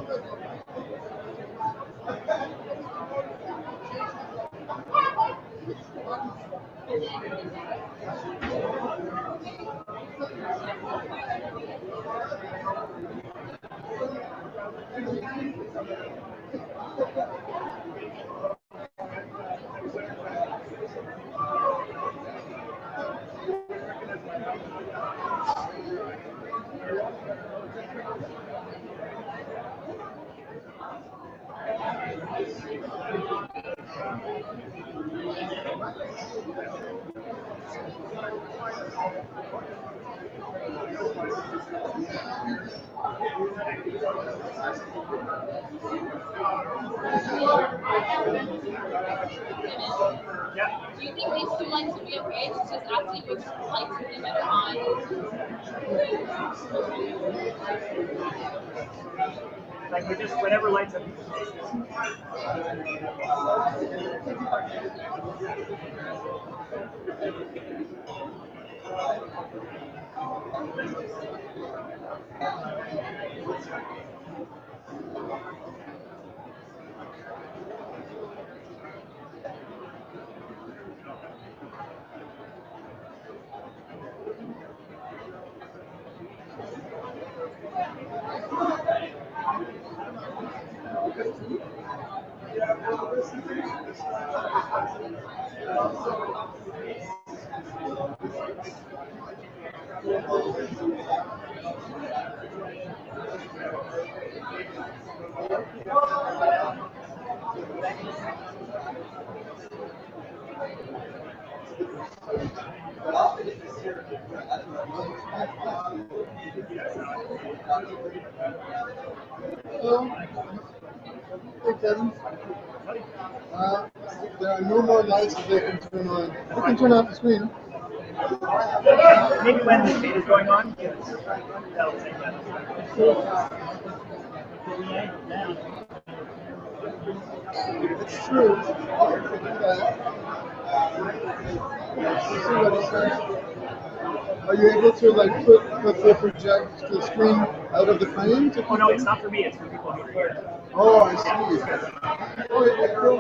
Do you think these two lights would be okay? It's just asking which lights would be better on. Like we just whatever lights up. Hello. Hey, Kevin. There are no more lights that they can turn on. They can turn off the screen. Maybe when the data is going on, that'll take that. It's true. You can do that. Let's see what it says. Are you able to like put the project the screen out of the frame? Oh no, it's not for me. It's for people over here. Oh, I see. Oh, yeah, cool.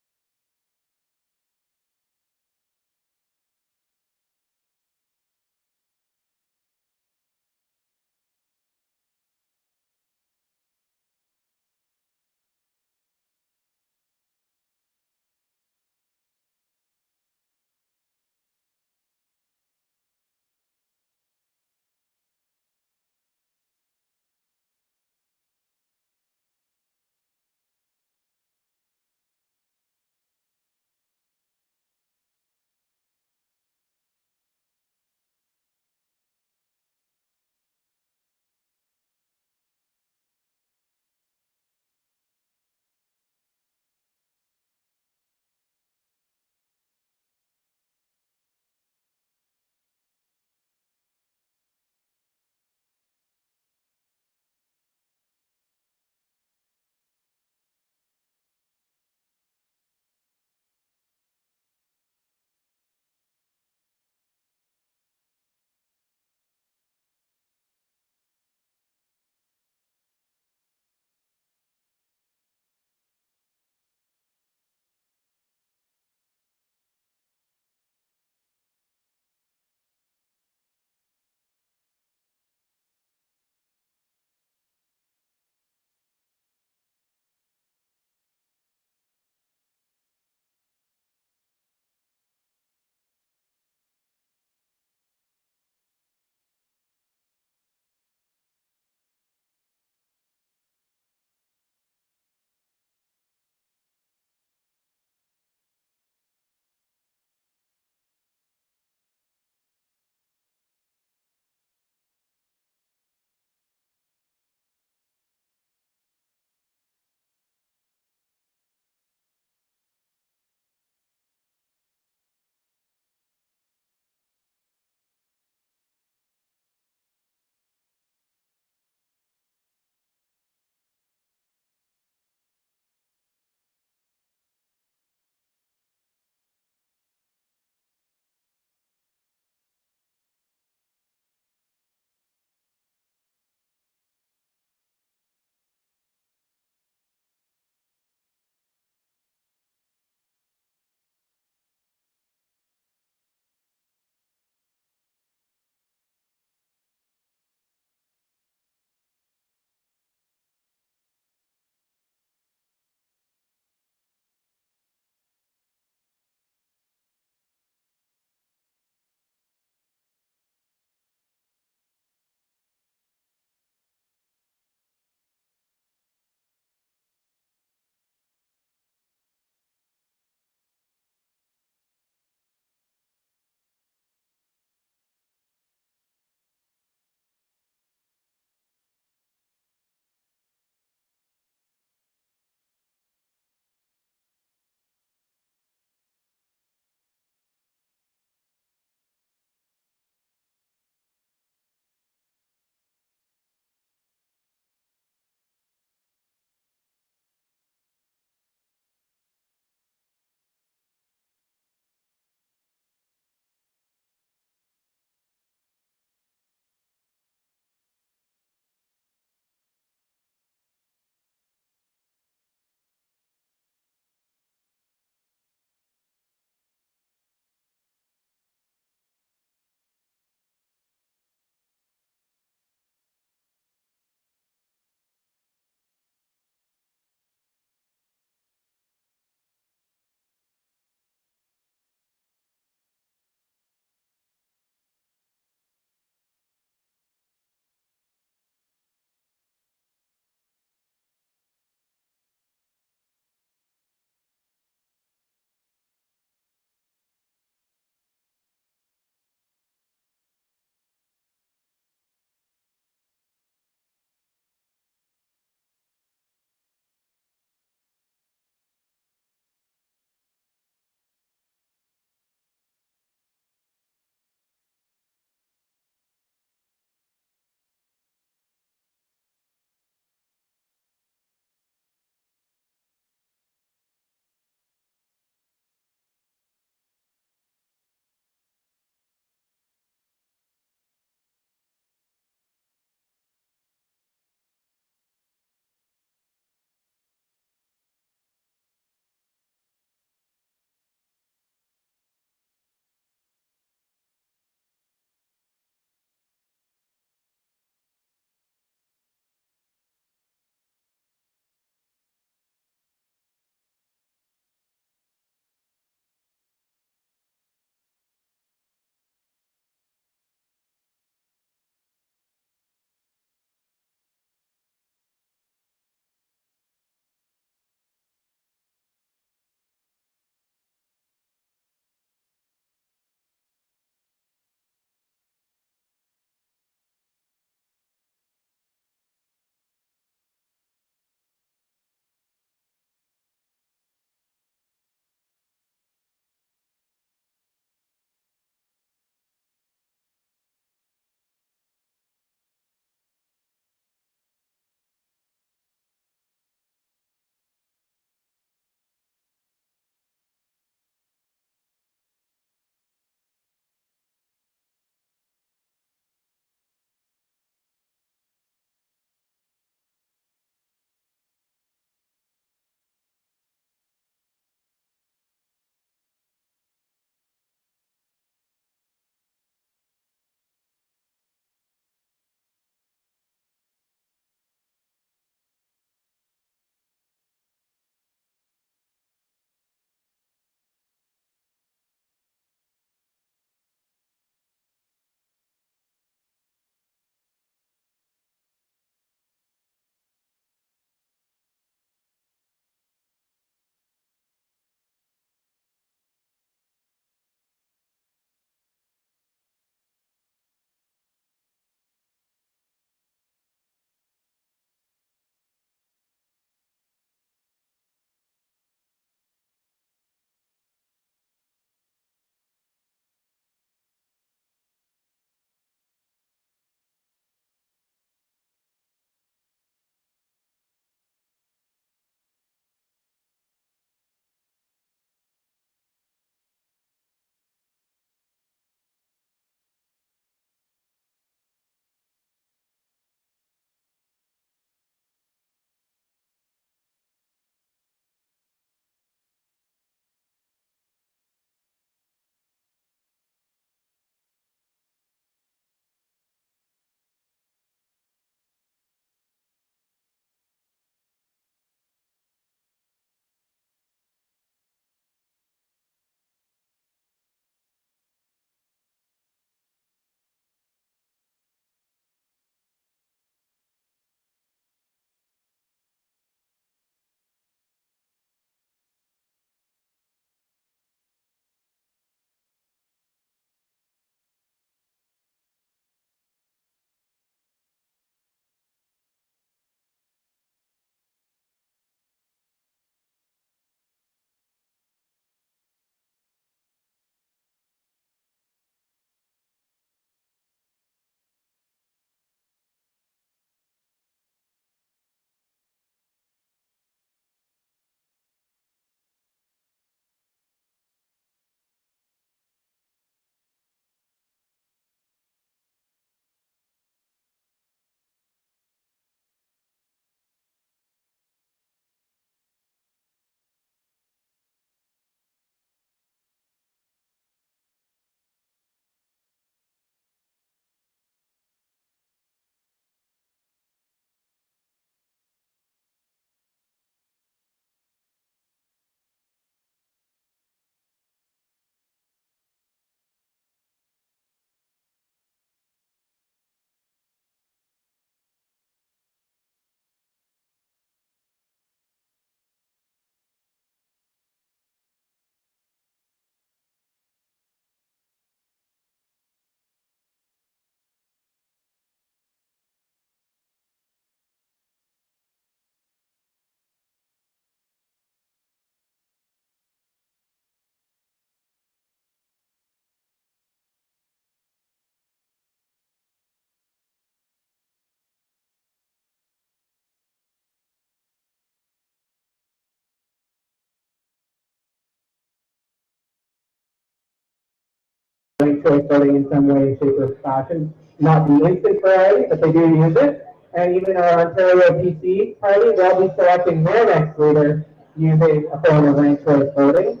ranked choice voting in some way, shape, or fashion. Not the instant variety, but they do use it. And even our Ontario PC party, they'll be selecting their next leader using a form of ranked choice voting.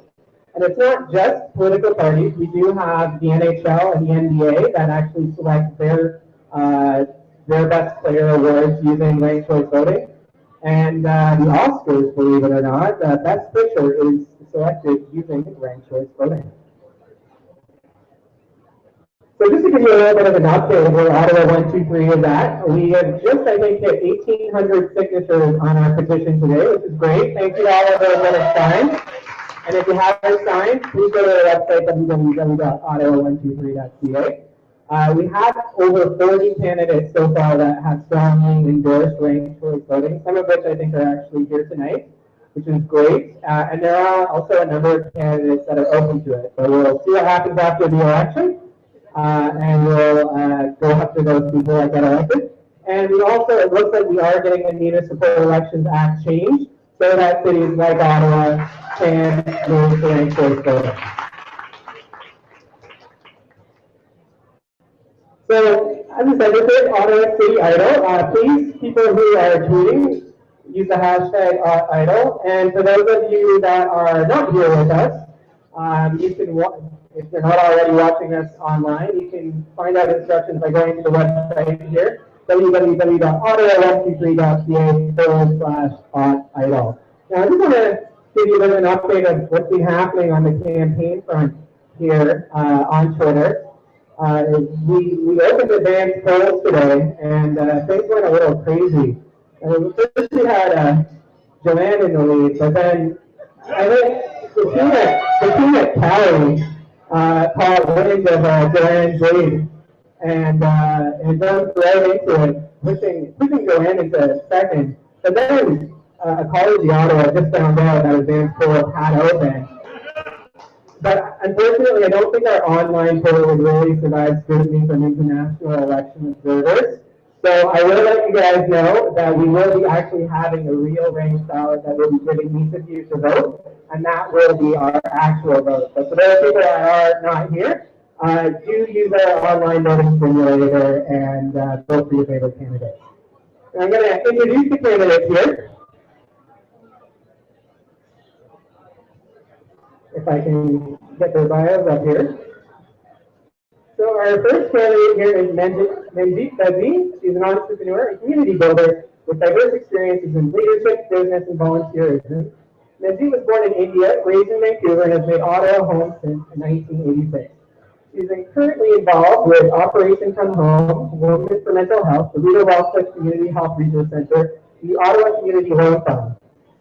And it's not just political parties. We do have the NHL and the NBA that actually select their best player awards using ranked choice voting. And the Oscars, believe it or not, Best Picture is selected using ranked choice voting. So just to give you a little bit of an update of where Ottawa123 is at, we have just, I think, hit 1,800 signatures on our petition today, which is great. Thank you to all of those that have signed. And if you haven't signed, please go to our website, www.ottawa123.ca. We have over 40 candidates so far that have strongly endorsed ranked choice voting, some of which I think are actually here tonight, which is great. And there are also a number of candidates that are open to it. So we'll see what happens after the election, and we'll go after those people that get elected. And we also, it looks like we are getting the Municipal Elections Act changed so that cities like Ottawa can move to ranked choice voting. So, as I said, this is Ottawa City Idol. Please, people who are tweeting, use the hashtag Idol. And for those of you that are not here with us, you can, if you're not already watching us online, you can find out instructions by going to the website here, www.ottawa123.ca/idol. Now, I just want to give you a bit of an update of what's been happening on the campaign front here on Twitter. We opened advanced polls today, and things went a little crazy. First we had Joanne in the lead, but then I think the team at Cali caught wind of Joanne's lead and jumped right into it, pushing Joanne into second. But then a college of Ottawa just found out that advanced polls had opened. But unfortunately, I don't think our online poll would really survive scrutiny from international election observers. So I will let you guys know that we will be actually having a real ranked ballot that will be giving each of you to vote, and that will be our actual vote. So for those people that are not here, do use our online voting simulator and vote for your favorite candidate. And I'm going to introduce the candidates here. If I can get their bios up here. So our first candidate here is Manjeet Bazzi. She's an entrepreneur and community builder with diverse experiences in leadership, business, and volunteerism. Manjeet was born in India, raised in Vancouver, and has made Ottawa home since 1986. She's currently involved with Operation Come Home, Women for Mental Health, the Leader Wellcliff Community Health Resource Center, the Ottawa Community Loan Fund.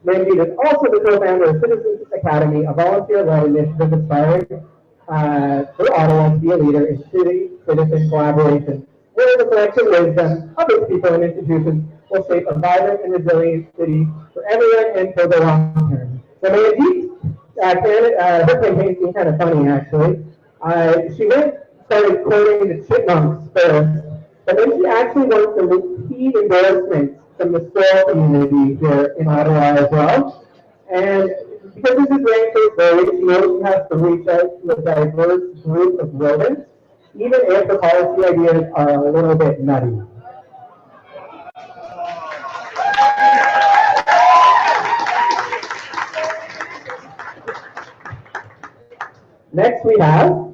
Manjeet is also the co-founder of Citizens Academy, a volunteer-led initiative aspiring for Ottawa to be a leader in city-citizen collaboration, where the collective wisdom of its people and institutions will shape a vibrant and resilient city for everyone and for the long term. So Manjeet, her campaign's been kind of funny, actually. She started quoting the chipmunks first, but then she actually wants to repeat endorsements from the Squirrel community here in Ottawa as well. And because this is ranked choice voting, she knows she has to reach out to a diverse group of rodents, even if the policy ideas are a little bit nutty. Next we have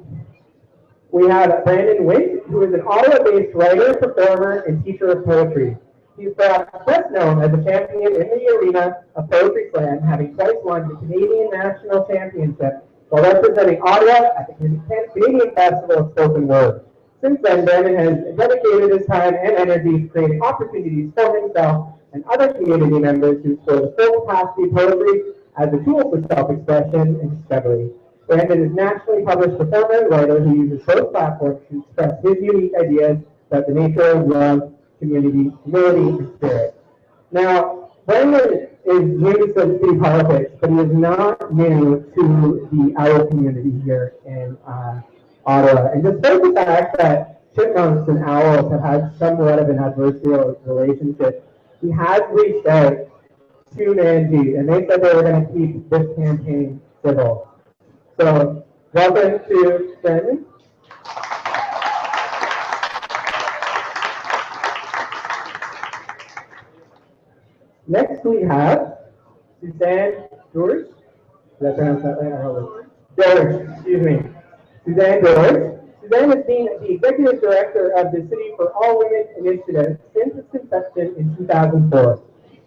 Brandon Wint, who is an Ottawa-based writer, performer, and teacher of poetry. He's best known as a champion in the arena of poetry slam, having twice won the Canadian National Championship while representing Ottawa at the Canadian Festival of Spoken Word. Since then, Brandon has dedicated his time and energy to creating opportunities for himself and other community members to explore the full capacity poetry as a tool for self-expression and discovery. Brandon is a nationally published performer and writer who uses both platforms to express his unique ideas about the nature of love, community, humility, and spirit. Now, Brandon is new to city politics, but he is not new to the owl community here in Ottawa. And despite the fact that chipmunks and owls have had somewhat of an adversarial relationship, he has reached out to Manjeet, and they said they were going to keep this campaign civil. So, welcome to Brandon. Next we have Suzanne George. Did I pronounce that right? I don't know. George, excuse me. Suzanne George. Suzanne has been the Executive Director of the City for All Women Initiative since its conception in 2004.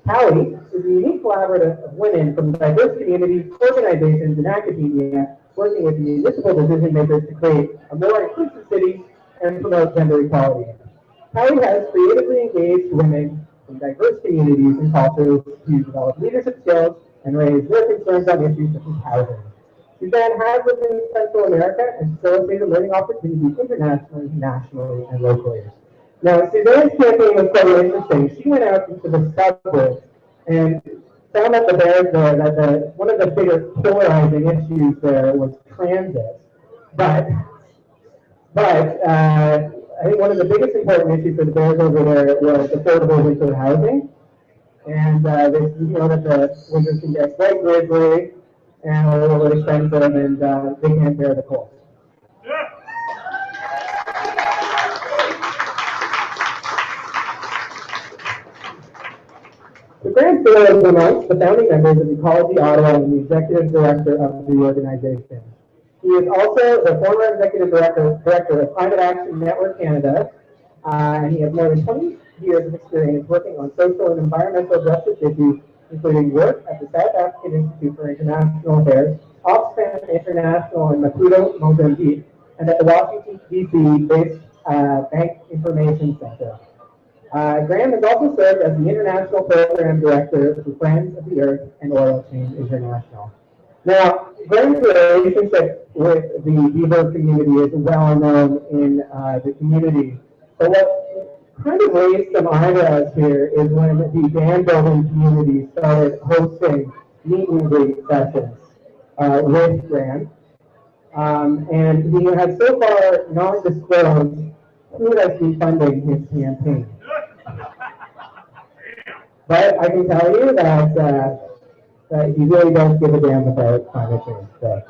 Callie is a unique collaborative of women from diverse communities, organizations, and academia working with municipal decision makers to create a more inclusive city and promote gender equality. Callie has creatively engaged women from diverse communities and cultures to develop leadership skills and raise their concerns on issues such as housing. Suzanne has lived in Central America and facilitated learning opportunities internationally, nationally, and locally. Now, Suzanne's campaign was quite interesting. She went out into the suburbs and found that one of the biggest polarizing issues there was transit. But I think one of the biggest important issues for the Bears over there was affordable winter housing. And they know that the winters can get quite grisly and a little bit expensive, and they can't bear the cold. The Grant Fuller is amongst the founding members of Ecology Ottawa and the executive director of the organization. He is also the former executive director of Climate Action Network Canada, and he has more than 20 years of experience working on social and environmental justice issues, including work at the South African Institute for International Affairs, Oxfam International in Maputo, Mozambique, and at the Washington, D.C.-based Bank Information Center. Graham has also served as the International Program Director for Friends of the Earth and Oil Change International. Now, Graham's relationship with the Beaver community is well known in the community. But what kind of raised some eyebrows here is when the dam building community started hosting meet and greet sessions with Graham. And he has so far not disclosed who has been funding his campaign. But I can tell you that he really does give a damn about climate change. So.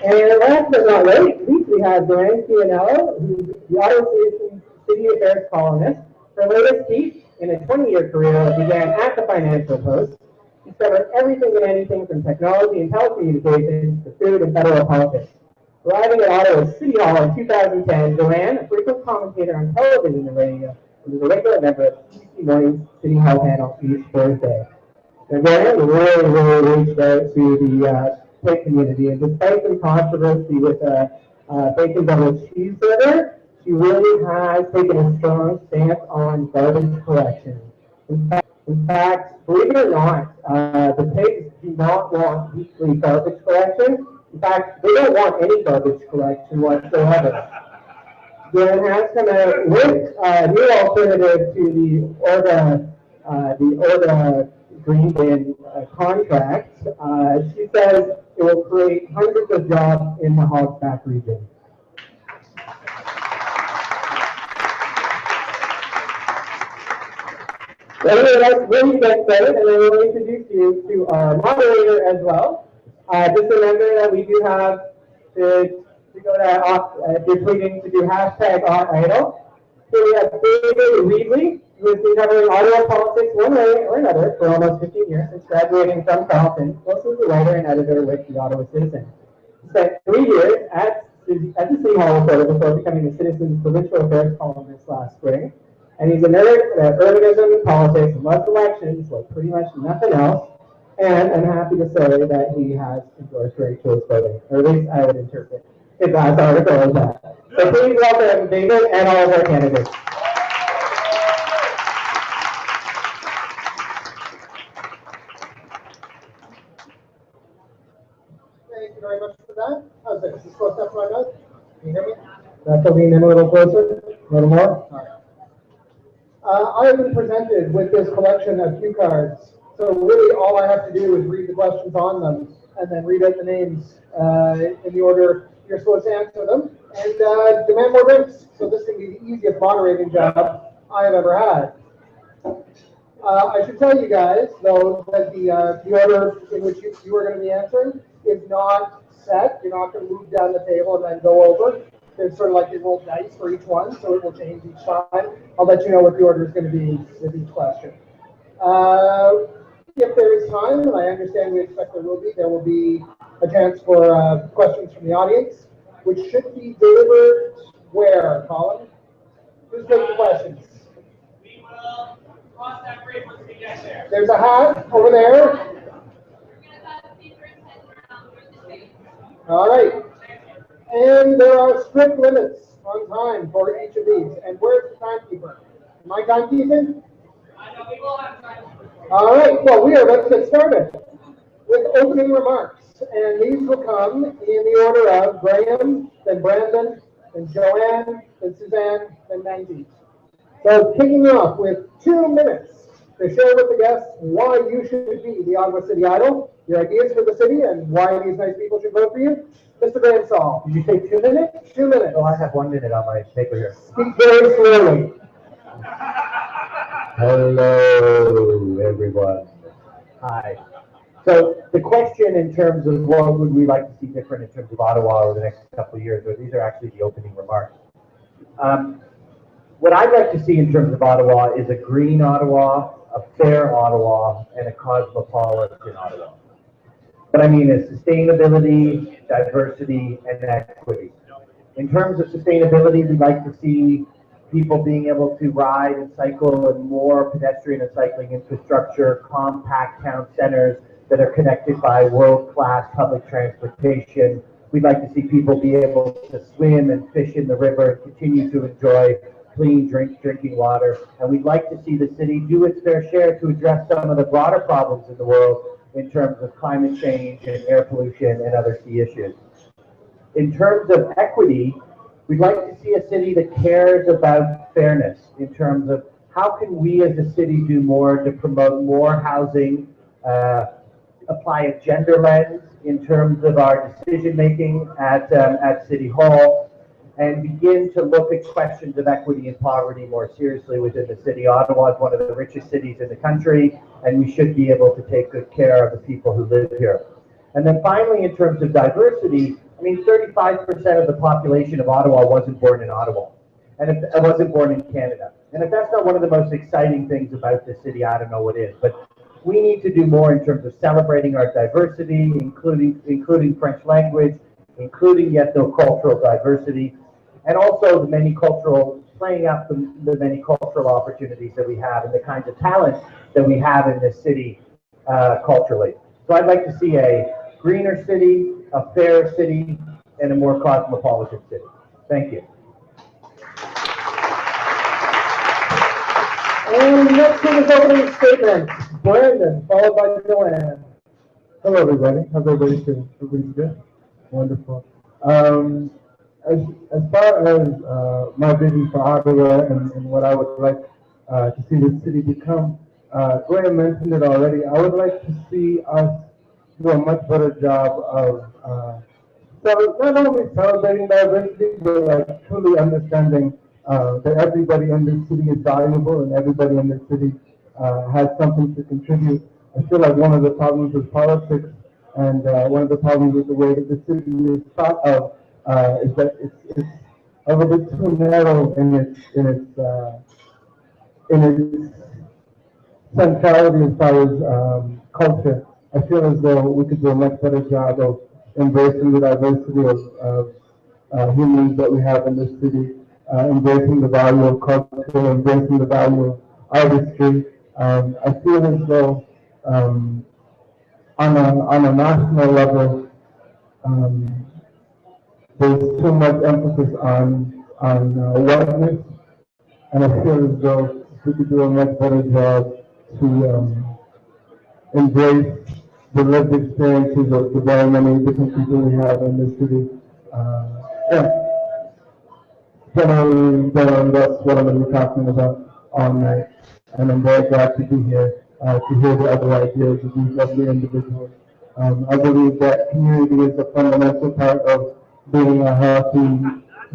And last but not least, we have Diane Cianello, who's the Ottawa City Affairs columnist. Her latest piece in a 20-year career that began at the Financial Post. She covered everything and anything from technology and telecommunications to food and federal politics. Arriving at Ottawa City Hall in 2010, Joanne, a frequent commentator on television and radio, was a regular member of CBC Morning's City Hall panel each Thursday. And Joanne really reached out to the pig community, and despite some controversy with bacon double cheeseburger, she really has taken a strong stance on garbage collection. In fact, believe it or not, the pigs do not want weekly garbage collection. In fact, they don't want any garbage collection whatsoever. Joanne has come out with a new alternative to the Orga green bin contract. She says it will create hundreds of jobs in the hogback region. So anyway, let's really get started, and I will introduce you to our moderator as well. Just remember that we do have to go to, if you're tweeting, to do hashtag #OttIdle. So we have David Reedley, who has been covering Ottawa politics one way or another for almost 15 years since graduating from Carleton, also as a writer and editor with the Ottawa Citizen. He spent 3 years at the City Hall reporter before becoming the Citizen's provincial affairs columnist last spring. And he's a nerd at urbanism and politics and loves elections like pretty much nothing else. And I'm happy to say that he has endorsed ranked choice voting, or at least I would interpret his last article as that. So please welcome David and all of our candidates. Thank you very much for that. How's it? Is this close enough for my mouth? Can you hear me? That's lean in a little closer, a little more. All right. I have been presented with this collection of cue cards. So really all I have to do is read the questions on them and then read out the names in the order you're supposed to answer them and demand more drinks. So this can be the easiest moderating job I have ever had. I should tell you guys, though, that the order in which you are going to be answering is not set. You're not going to move down the table and then go over. There's sort of like you roll dice for each one, so it will change each time. I'll let you know what the order is going to be with each question. If there is time, and I understand we expect there will be a chance for questions from the audience, which should be delivered where, Colin? Who's taking questions? We will cross that bridge once we get there. There's a hat over there. All right. And there are strict limits on time for each of these. And where's the timekeeper? Am I timekeeping? I know we will have time. All right. Well, we are about to get started with opening remarks. And these will come in the order of Graham, then Brandon, then Joanne, then Suzanne, then Manjeet. So kicking off with 2 minutes to share with the guests why you should be the Ottawa City Idol, your ideas for the city, and why these nice people should vote for you. Mr. Graham Saul. Did you say 2 minutes? 2 minutes. Oh, I have 1 minute on my paper here. Speak very slowly. Hello, everyone. Hi. So the question in terms of what would we like to see different in terms of Ottawa over the next couple of years, or these are actually the opening remarks. What I'd like to see in terms of Ottawa is a green Ottawa, a fair Ottawa, and a cosmopolitan Ottawa. What I mean is sustainability, diversity, and equity. In terms of sustainability, we'd like to see people being able to ride and cycle and more pedestrian and cycling infrastructure, compact town centers that are connected by world-class public transportation. We'd like to see people be able to swim and fish in the river and continue to enjoy clean drinking water. And we'd like to see the city do its fair share to address some of the broader problems in the world in terms of climate change and air pollution and other key issues. In terms of equity, we'd like to see a city that cares about fairness in terms of how can we as a city do more to promote more housing, apply a gender lens in terms of our decision making at City Hall, and begin to look at questions of equity and poverty more seriously within the city. Ottawa is one of the richest cities in the country, and we should be able to take good care of the people who live here. And then finally, in terms of diversity, I mean, 35% of the population of Ottawa wasn't born in Ottawa, and if it wasn't born in Canada. And if that's not one of the most exciting things about this city, I don't know what is. But we need to do more in terms of celebrating our diversity, including French language, including the ethno-cultural diversity, and also the many cultural, playing up the many cultural opportunities that we have and the kinds of talent that we have in this city culturally. So I'd like to see a greener city, a fairer city, and a more cosmopolitan city. Thank you. And next to this opening statement, Brandon, followed by Joanne. Hello, everybody. How's everybody doing? Everybody's good? Wonderful. As far as my vision for Ottawa and what I would like to see the city become, Graham mentioned it already. I would like to see us do a much better job of not only celebrating diversity, but like truly understanding that everybody in this city is valuable and everybody in this city has something to contribute. I feel like one of the problems with politics and one of the problems with the way that the city is thought of is that it's a little bit too narrow in its centrality as far as culture. I feel as though we could do a much better job of embracing the diversity of humans that we have in this city, embracing the value of culture, embracing the value of artistry. I feel as though on a national level, there's too much emphasis on whiteness, and I feel as though we could do a much better job to embrace the lived experiences of the very many different people we have in this city. Generally, that's what I'm going to be talking about all night, and I'm very glad to be here to hear the other ideas of these lovely individuals. I believe that community is a fundamental part of being a healthy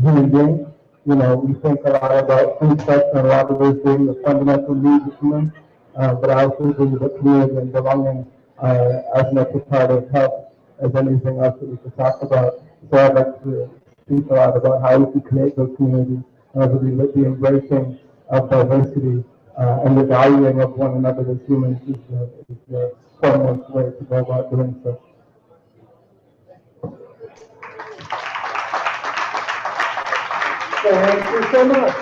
human being. You know, we think a lot about food sex and a lot of those being the fundamental needs of humans, but I also believe that community and belonging are as much a part of health as anything else that we could talk about. So I'd like to speak a lot about how we can create those communities, and also the embracing of diversity and the valuing of one another as humans is the foremost way to go about doing so. Thank you so much.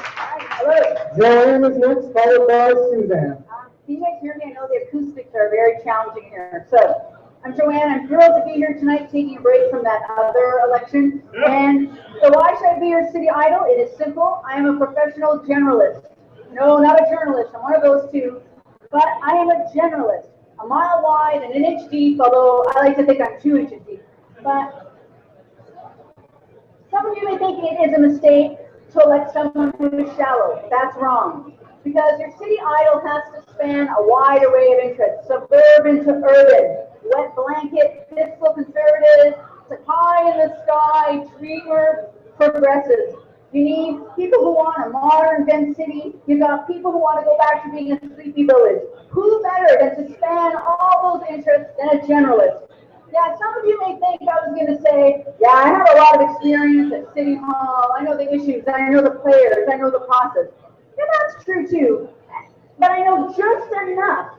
Hello. Joanne is next, followed by Suzanne. Can you guys hear me? I know the acoustics are very challenging here. So, I'm Joanne. I'm thrilled to be here tonight, taking a break from that other election. And so why should I be your city idol? It is simple. I am a professional generalist. No, not a journalist. I'm one of those two. But I am a generalist. A mile wide and an inch deep, although I like to think I'm 2 inches deep. But some of you may think it is a mistake to elect someone who is shallow. That's wrong. Because your city idol has to span a wide array of interests, suburban to urban, wet blanket, fiscal conservatives, to pie in the sky, dreamer, progressives. You need people who want a modern dense city. You got people who want to go back to being a sleepy village. Who better than to span all those interests than a generalist? Yeah, some of you may think I was going to say, yeah, I have a lot of experience at City Hall. I know the issues, I know the players, I know the process. And that's true too. But I know just enough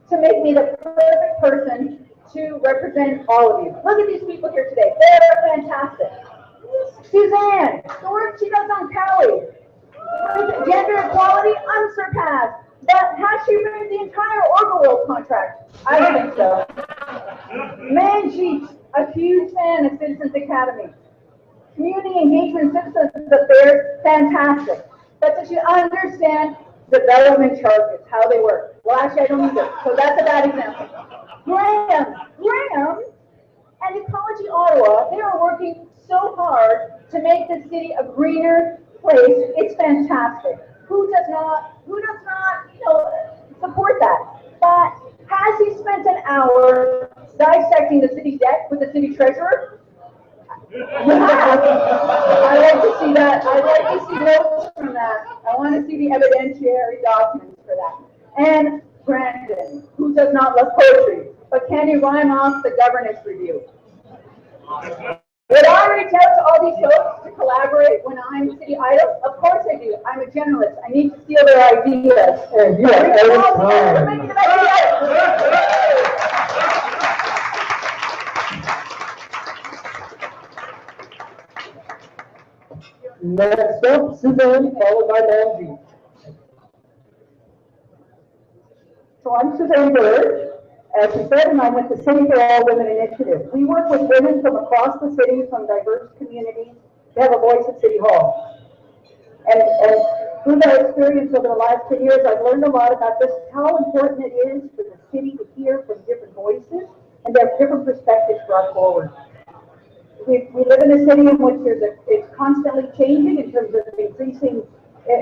to make me the perfect person to represent all of you. Look at these people here today. They're fantastic. Suzanne, the work she does on Cali. Gender equality, unsurpassed. But has she read the entire Orwell contract? I don't think so. Manjeet, a huge fan of Citizens Academy. Community engagement, citizens affairs, fantastic. But does she understand development charges, how they work? Well, actually, I don't either. So that's a bad example. Graham and Ecology Ottawa, they are working so hard to make the city a greener place. It's fantastic. Who does not, support that? But has he spent an hour dissecting the city debt with the city treasurer? I'd like to see that. I'd like to see notes from that. I want to see the evidentiary documents for that. And Brandon, who does not love poetry, but can he rhyme off the governance review? Would I reach out to all these folks to collaborate when I'm city idol? Of course I do. I'm a journalist. I need to steal their ideas. And you are out of time. Next up, Suzanne, followed by Manjeet. So I'm Suzanne Bird. As we said, and I'm with the City for All Women Initiative. We work with women from across the city, from diverse communities, to have a voice at City Hall. And through that experience over the last 10 years, I've learned a lot about just how important it is for the city to hear from different voices and to have different perspectives brought forward. We live in a city in which it's constantly changing in terms of increasing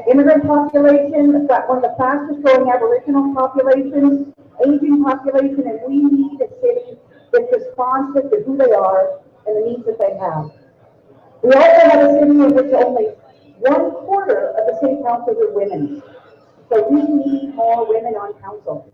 immigrant population. We've got one of the fastest growing Aboriginal populations, aging population, and we need a city that's responsive to who they are and the needs that they have. We also have a city in which only 1/4 of the city councils are women. So we need more women on council.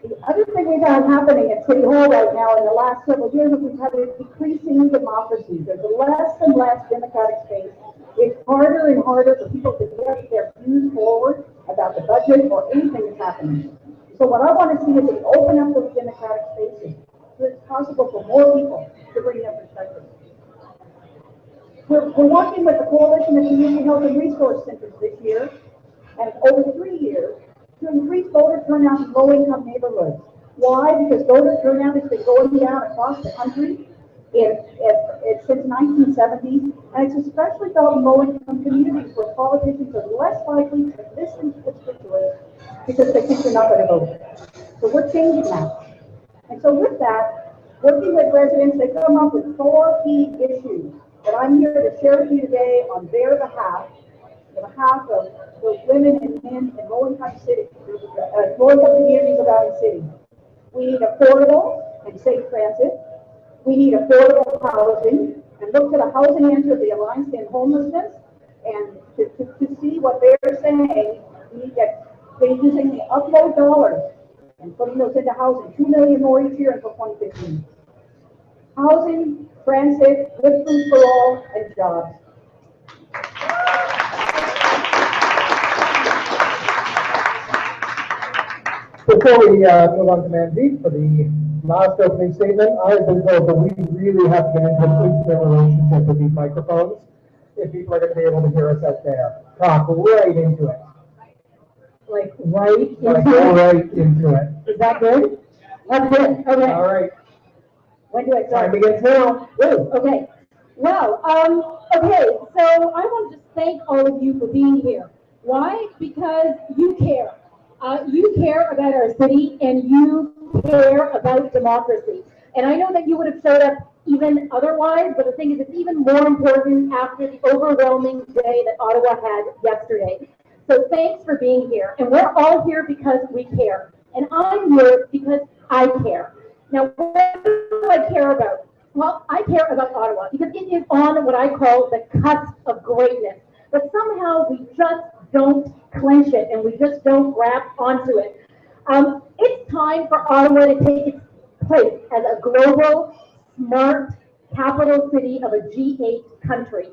The other thing we've had happening at City Hall right now in the last several years is we've had a decreasing democracy. There's less and less democratic space. It's harder and harder for people to get their views forward about the budget or anything that's happening. So what I want to see is we open up those democratic spaces so it's possible for more people to bring their perspectives. We're working with the Coalition of Community Health and Resource Centers this year and over 3 years to increase voter turnout in low-income neighborhoods. Why? Because voter turnout has been going down across the country since 1970, and it's especially felt in low-income communities where politicians are less likely to listen to constituents because they think they're not going to vote. So we're changing that. And so with that, working with residents, they come up with 4 key issues that I'm here to share with you today on their behalf, on behalf of those women and men in low-income cities, low-income communities around the city. We need affordable and safe transit. We need affordable housing, and look to the housing end of the Alliance to End Homelessness, and to see what they're saying. We need that they're using the upload dollars and putting those into housing, $2 million more each year until 2015. Housing, transit, good food for all, and jobs. Before we move on to Manjeet for the last opening statement, I've been told that we really have to get into an intimate relationship with these microphones if people are going to be able to hear us out there. Talk right into it. Like right into Go it. right into it. Is that good? That's good. Okay. All right. When do I start? Time begins now. Woo. Okay. Well, okay, so I want to just thank all of you for being here. Why? Because you care. You care about our city and you care about democracy. And I know that you would have showed up even otherwise, but the thing is, it's even more important after the overwhelming day that Ottawa had yesterday. So thanks for being here. And we're all here because we care. And I'm here because I care. Now, what do I care about? Well, I care about Ottawa because it is on what I call the cusp of greatness. But somehow we just don't clench it and we just don't grab onto it. It's time for Ottawa to take its place as a global, smart capital city of a G8 country.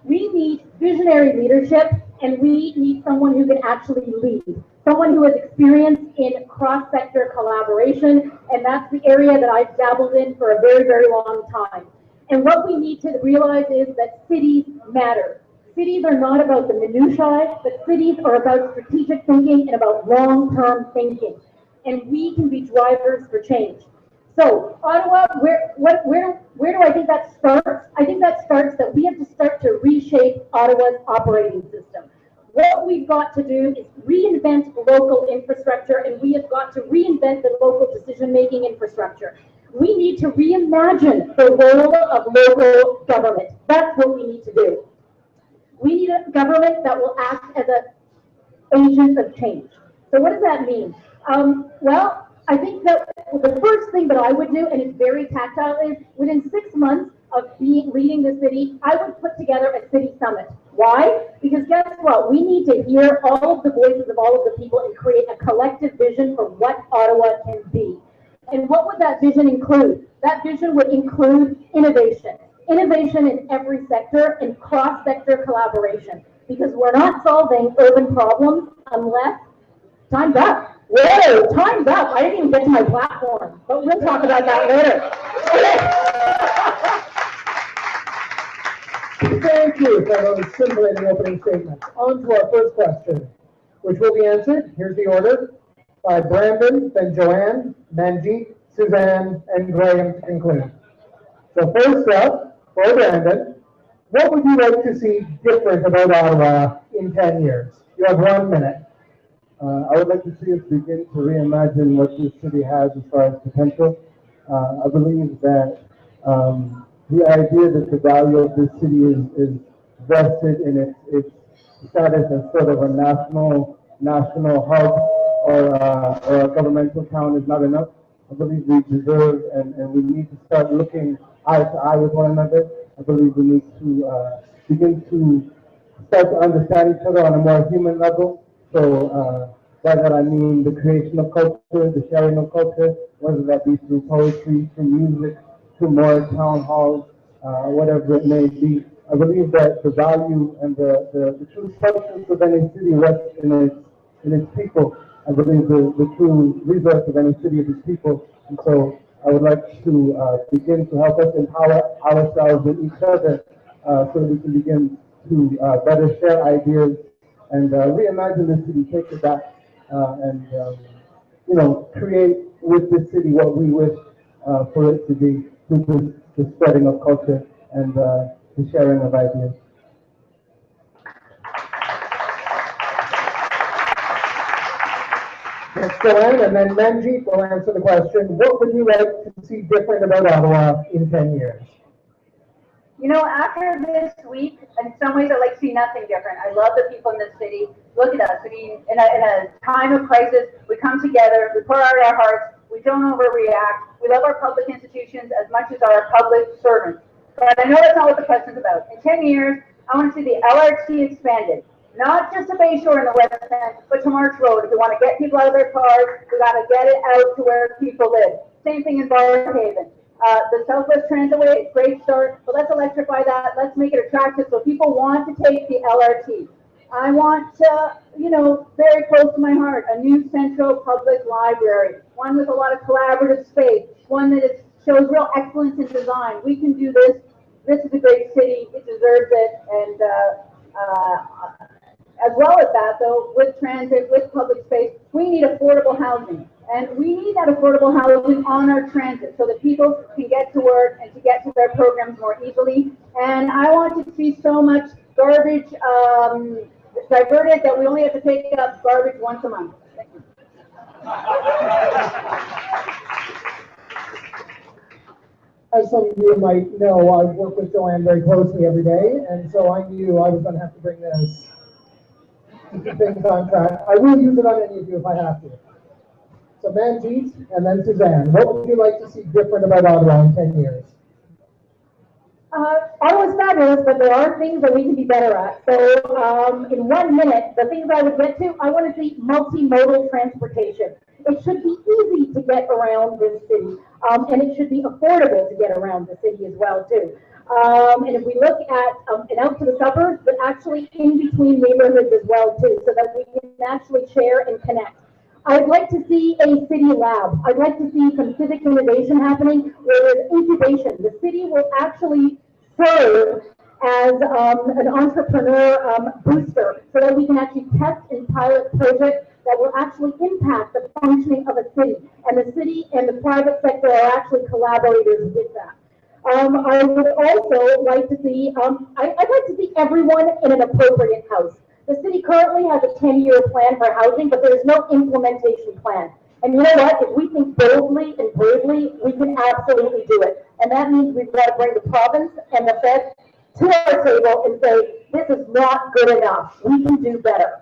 We need visionary leadership and we need someone who can actually lead. Someone who has experience in cross-sector collaboration, and that's the area that I've dabbled in for a very, very long time. And what we need to realize is that cities matter. Cities are not about the minutiae, but cities are about strategic thinking and about long-term thinking. And we can be drivers for change. So, Ottawa, where do I think that starts? I think that starts that we have to start to reshape Ottawa's operating system. What we've got to do is reinvent local infrastructure, and we have got to reinvent the local decision-making infrastructure. We need to reimagine the role of local government. That's what we need to do. We need a government that will act as an agent of change. So what does that mean? Well, I think that the first thing that I would do, and it's very tactile, is within 6 months of leading the city, I would put together a city summit. Why? Because guess what? We need to hear all of the voices of all of the people and create a collective vision for what Ottawa can be. And what would that vision include? That vision would include innovation. Innovation in every sector and cross-sector collaboration. Because we're not solving urban problems unless... Time's up. Whoa, time's up. I didn't even get to my platform, but we'll talk about that later. Thank you for those scintillating opening statements. On to our first question, which will be answered, here's the order, by Brandon, then Joanne, Manjeet, Suzanne, and Graham to conclude. So first up, for Brandon, what would you like to see different about Ottawa in 10 years? You have 1 minute. I would like to see us begin to reimagine what this city has as far as potential. I believe that the idea that the value of this city is vested in its status as sort of a national hub or a governmental town is not enough. I believe we deserve and we need to start looking eye to eye with one another. I believe we need to begin to start to understand each other on a more human level. So by that I mean the creation of culture, the sharing of culture, whether that be through poetry, through music, through more town halls, whatever it may be. I believe that the value and the true substance of any city rests in its people. I believe the true resource of any city is its people. And so I would like to begin to help us empower ourselves and each other so that we can begin to better share ideas and reimagine the city, take it back, and create with the city what we wish for it to be through the spreading of culture and the sharing of ideas. Next, Joanne, and then Manjeet will answer the question, what would you like to see different about Ottawa in 10 years? You know, after this week, in some ways, I'd like to see nothing different. I love the people in this city. Look at us. I mean, in a time of crisis, we come together, we pour out our hearts, we don't overreact. We love our public institutions as much as our public servants. But I know that's not what the question's about. In 10 years, I want to see the LRT expanded. Not just to Bayshore in the West End, but to March Road. If we want to get people out of their cars, we got to get it out to where people live. Same thing in Barhaven. The Southwest Transitway, great start, but let's electrify that. Let's make it attractive so people want to take the LRT. I want, very close to my heart, a new central public library, one with a lot of collaborative space, one that shows real excellence in design. We can do this. This is a great city. It deserves it. And as well as that, though, with transit, with public space, we need affordable housing. And we need that affordable housing on our transit so that people can get to work and to get to their programs more easily. And I want to see so much garbage diverted that we only have to take up garbage once a month. Thank you. As some of you might know, I work with Joanne very closely every day, and so I knew I was going to have to bring this things on track. I will use it on any of you if I have to. So Manjeet and then Suzanne, what would you like to see different about Ottawa in 10 years? Ottawa's fabulous, but there are things that we can be better at. So in 1 minute, the things I would get to, I want to see multimodal transportation. It should be easy to get around this city, and it should be affordable to get around the city as well, too. And if we look at and out to the suburbs, but actually in between neighborhoods as well, too, so that we can actually share and connect. I'd like to see a city lab. I'd like to see some civic innovation happening where there's incubation. The city will actually serve as an entrepreneur booster so that we can actually test and pilot projects that will actually impact the functioning of a city. And the city and the private sector are actually collaborators with that. I would also like to see, I'd like to see everyone in an appropriate house. The city currently has a 10-year plan for housing, but there's no implementation plan. And you know what? If we think boldly and bravely, we can absolutely do it. And that means we've got to bring the province and the feds to our table and say, this is not good enough. We can do better.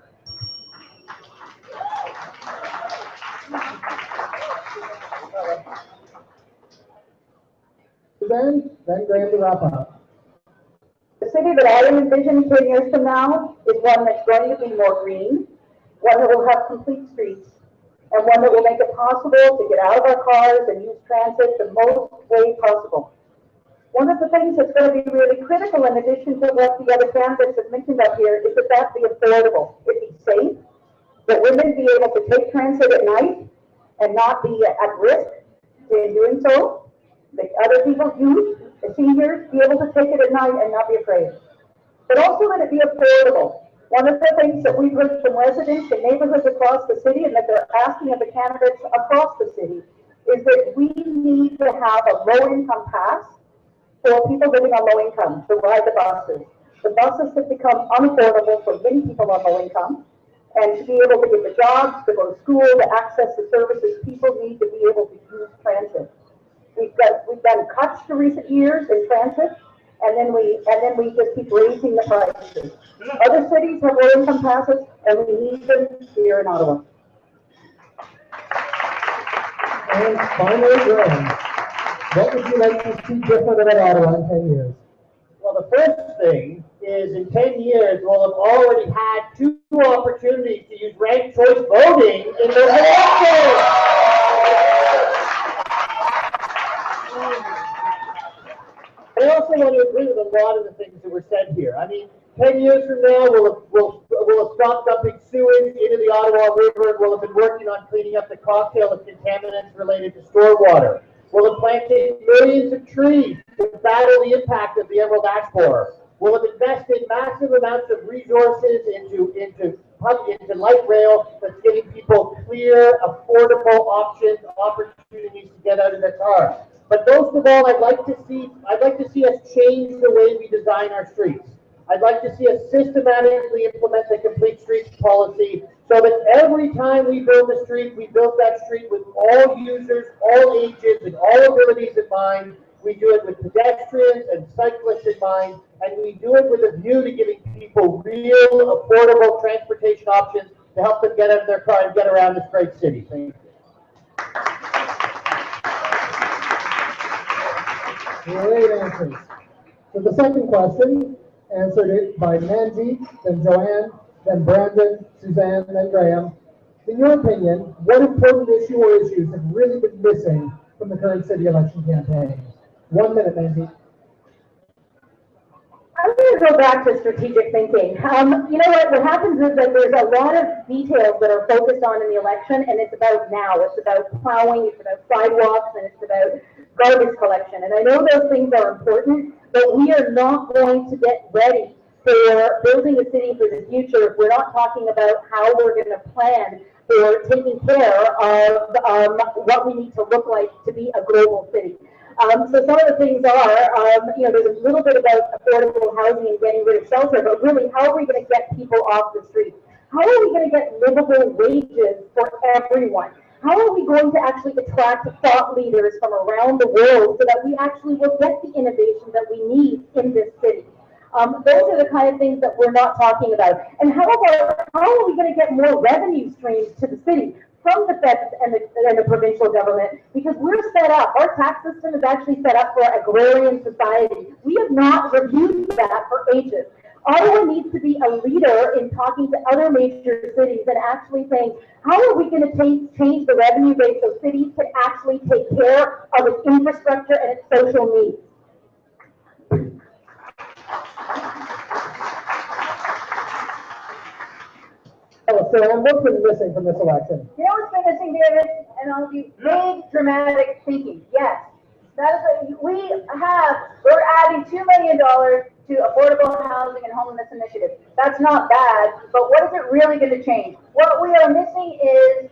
Then Graham to wrap up. The city that I envision 10 years from now is one that's going to be more green, one that will have complete streets, and one that will make it possible to get out of our cars and use transit the most way possible. One of the things that's going to be really critical, in addition to what the other candidates have mentioned up here, is that that be affordable, it be safe, that women be able to take transit at night and not be at risk in doing so, that other people, youth, the seniors, be able to take it at night and not be afraid. But also that it be affordable. One of the things that we've heard from residents in neighborhoods across the city and that they're asking of the candidates across the city is that we need to have a low-income pass for people living on low income to ride the buses. The buses have become unaffordable for many people on low income, and to be able to get the jobs, to go to school, to access the services, people need to be able to use transit. We've done cuts to recent years in transit, and then we just keep raising the prices. Other cities have low income passes, and we need them here in Ottawa. And finally, Graham, what would you like to see different about Ottawa in 10 years? Well, the first thing is in 10 years, we'll have already had 2 opportunities to use ranked choice voting in the elections. I also want to agree with a lot of the things that were said here. I mean, 10 years from now, we'll have stopped dumping sewage into the Ottawa River, and we'll have been working on cleaning up the cocktail of contaminants related to stormwater. We'll have planted millions of trees to battle the impact of the emerald ash borer. We'll have invested massive amounts of resources into light rail that's giving people clear, affordable opportunities to get out of their car. But most of all, I'd like to see us change the way we design our streets. I'd like to see us systematically implement the complete streets policy so that every time we build a street, we build that street with all users, all ages, and all abilities in mind. We do it with pedestrians and cyclists in mind, and we do it with a view to giving people real, affordable transportation options to help them get out of their car and get around this great city. Thank you. Great answers. So the second question, answered it by Manjeet, then Joanne, then Brandon, Suzanne, then Graham. In your opinion, what important issue or issues have really been missing from the current city election campaign? 1 minute, Nancy. I'm going to go back to strategic thinking. You know what happens is that there's a lot of details that are focused on in the election, and it's about now. It's about plowing, it's about sidewalks, and it's about garbage collection. And I know those things are important, but we are not going to get ready for building a city for the future if we're not talking about how we're going to plan for taking care of what we need to look like to be a global city. So some of the things are, there's a little bit about affordable housing and getting rid of shelter, but really, how are we going to get people off the street? How are we going to get livable wages for everyone? How are we going to actually attract thought leaders from around the world so that we actually will get the innovation that we need in this city? Those are the kind of things that we're not talking about. And how are we going to get more revenue streams to the city from the feds and the provincial government? Because we're set up, our tax system is actually set up for agrarian society. We have not reviewed that for ages. Ottawa needs to be a leader in talking to other major cities and actually saying, how are we going to change the revenue base so cities can actually take care of its infrastructure and its social needs? So what's been missing from this election? You know what's been missing, David? And I'll be big dramatic thinking. Yes, we're adding $2 million to affordable housing and homelessness initiative. That's not bad, but what is it really going to change? What we are missing is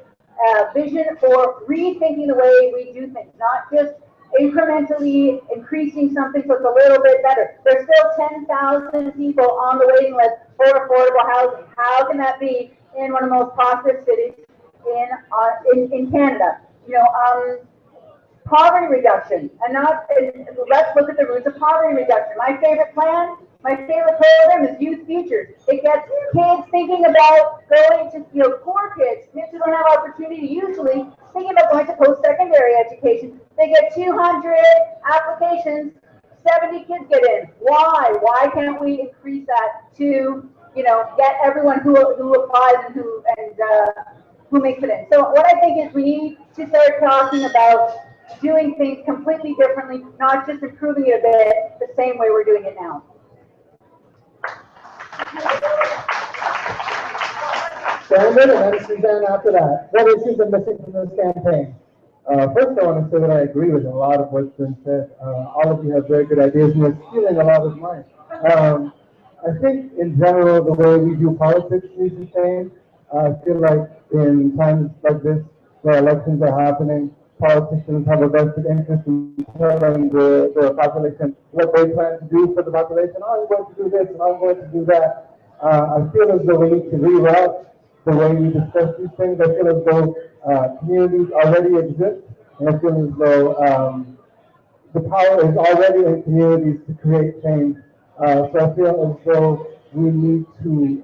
a vision for rethinking the way we do things, not just incrementally increasing something so it's a little bit better. There's still 10,000 people on the waiting list for affordable housing. How can that be in one of the most prosperous cities in Canada? Poverty reduction, let's look at the roots of poverty reduction. My favorite program is Youth Futures. It gets kids thinking about going to, poor kids who don't have opportunity usually, thinking about going to post-secondary education. They get 200 applications, 70 kids get in. Why? Why can't we increase that to, get everyone who applies and who makes it in? So what I think is we need to start talking about doing things completely differently, not just improving it a bit the same way we're doing it now. Brandon, and then Suzanne after that. What issues are missing from this campaign? First, I want to say that I agree with a lot of what's been said. All of you have very good ideas, and you're stealing a lot of mine. I think, in general, the way we do politics needs to change. I feel like in times like this, where elections are happening, politicians have a vested interest in telling the population what they plan to do for the population. Oh, I'm going to do this, and I'm going to do that. I feel as though we need to reroute the way we discuss these things. I feel as though communities already exist, and I feel as though the power is already in communities to create change. So I feel as though we need to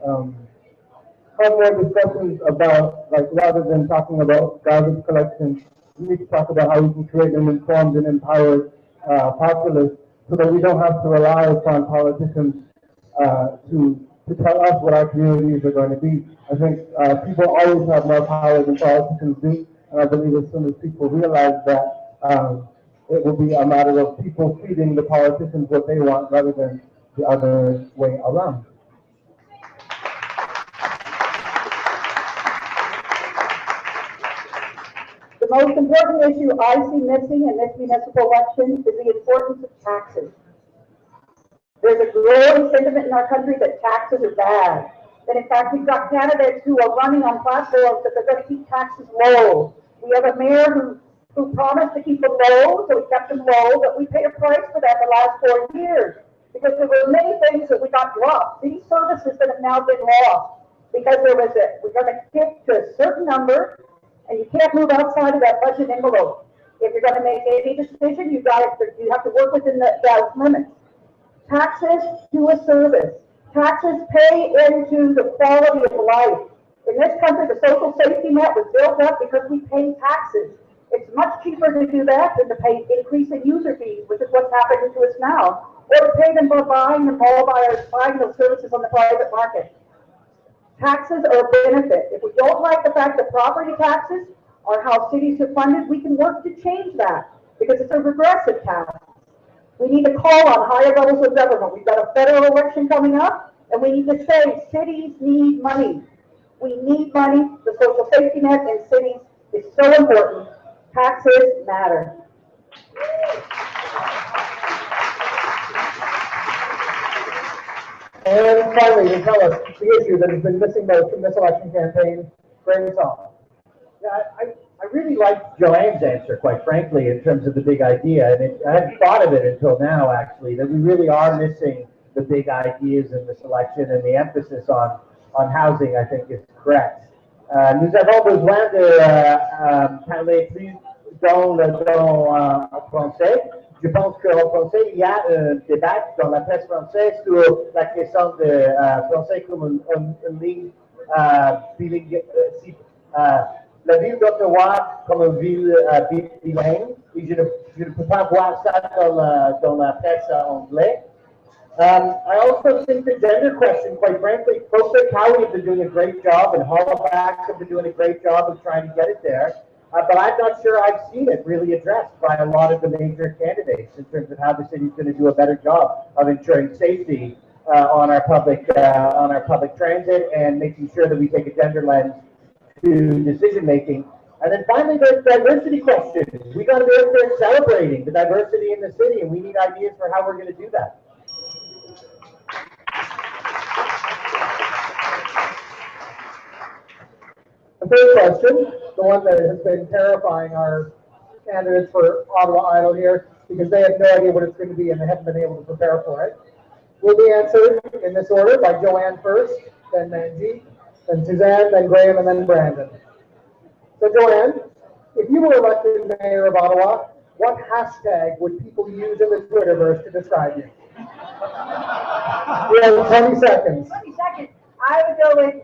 have more discussions about, rather than talking about garbage collection, we need to talk about how we can create an informed and empowered populace so that we don't have to rely upon politicians to tell us what our communities are going to be. I think people always have more power than politicians do, and I believe as soon as people realize that, it will be a matter of people feeding the politicians what they want rather than the other way around. The most important issue I see missing in this municipal election is the importance of taxes. There's a growing sentiment in our country that taxes are bad. That in fact we've got candidates who are running on platforms that they're going to keep taxes low. We have a mayor who promised to keep them low, so we kept them low, but we paid a price for that the last 4 years. Because there were many things that we got dropped. City services that have now been lost. Because we're going to stick to a certain number, and you can't move outside of that budget envelope. If you're going to make any decision, you have to work within those limits. Taxes to a service. Taxes pay into the quality of life. In this country, the social safety net was built up because we pay taxes. It's much cheaper to do that than to pay increase in user fees, which is what's happening to us now, or to pay them for buying those services on the private market. Taxes are a benefit. If we don't like the fact that property taxes are how cities are funded, we can work to change that because it's a regressive tax. We need to call on higher levels of government. We've got a federal election coming up, and we need to say cities need money. We need money. The social safety net in cities is so important. Taxes matter. And finally, to tell us the issue that has been missing most from this election campaign, Graham Song. Yeah, I really liked Joanne's answer, quite frankly, in terms of the big idea. And I hadn't thought of it until now, actually, that we really are missing the big ideas in this election, and the emphasis on housing, I think, is correct. Nous avons besoin de parler plus dans le ton français. Je pense qu'en français, il y a un débat dans la presse française sur la question de français comme une ligne bilingue. La ville d'Ottawa comme une ville bilingue, et je ne peux pas voir ça dans la presse anglaise. I also think the gender question, quite frankly, folks like Howie have been doing a great job, and Halifax have been doing a great job of trying to get it there. But I'm not sure I've seen it really addressed by a lot of the major candidates in terms of how the city's going to do a better job of ensuring safety on our public transit, and making sure that we take a gender lens to decision making. And then finally, the diversity question. We got to be out there celebrating the diversity in the city, and we need ideas for how we're going to do that. The third question, the one that has been terrifying our candidates for Ottawa Idol here, because they have no idea what it's going to be and they haven't been able to prepare for it, will be answered in this order by Joanne first, then Manjeet, then Suzanne, then Graham, and then Brandon. So Joanne, if you were elected mayor of Ottawa, what hashtag would people use in the Twitterverse to describe you? You have 20 seconds. 20 seconds. I would go with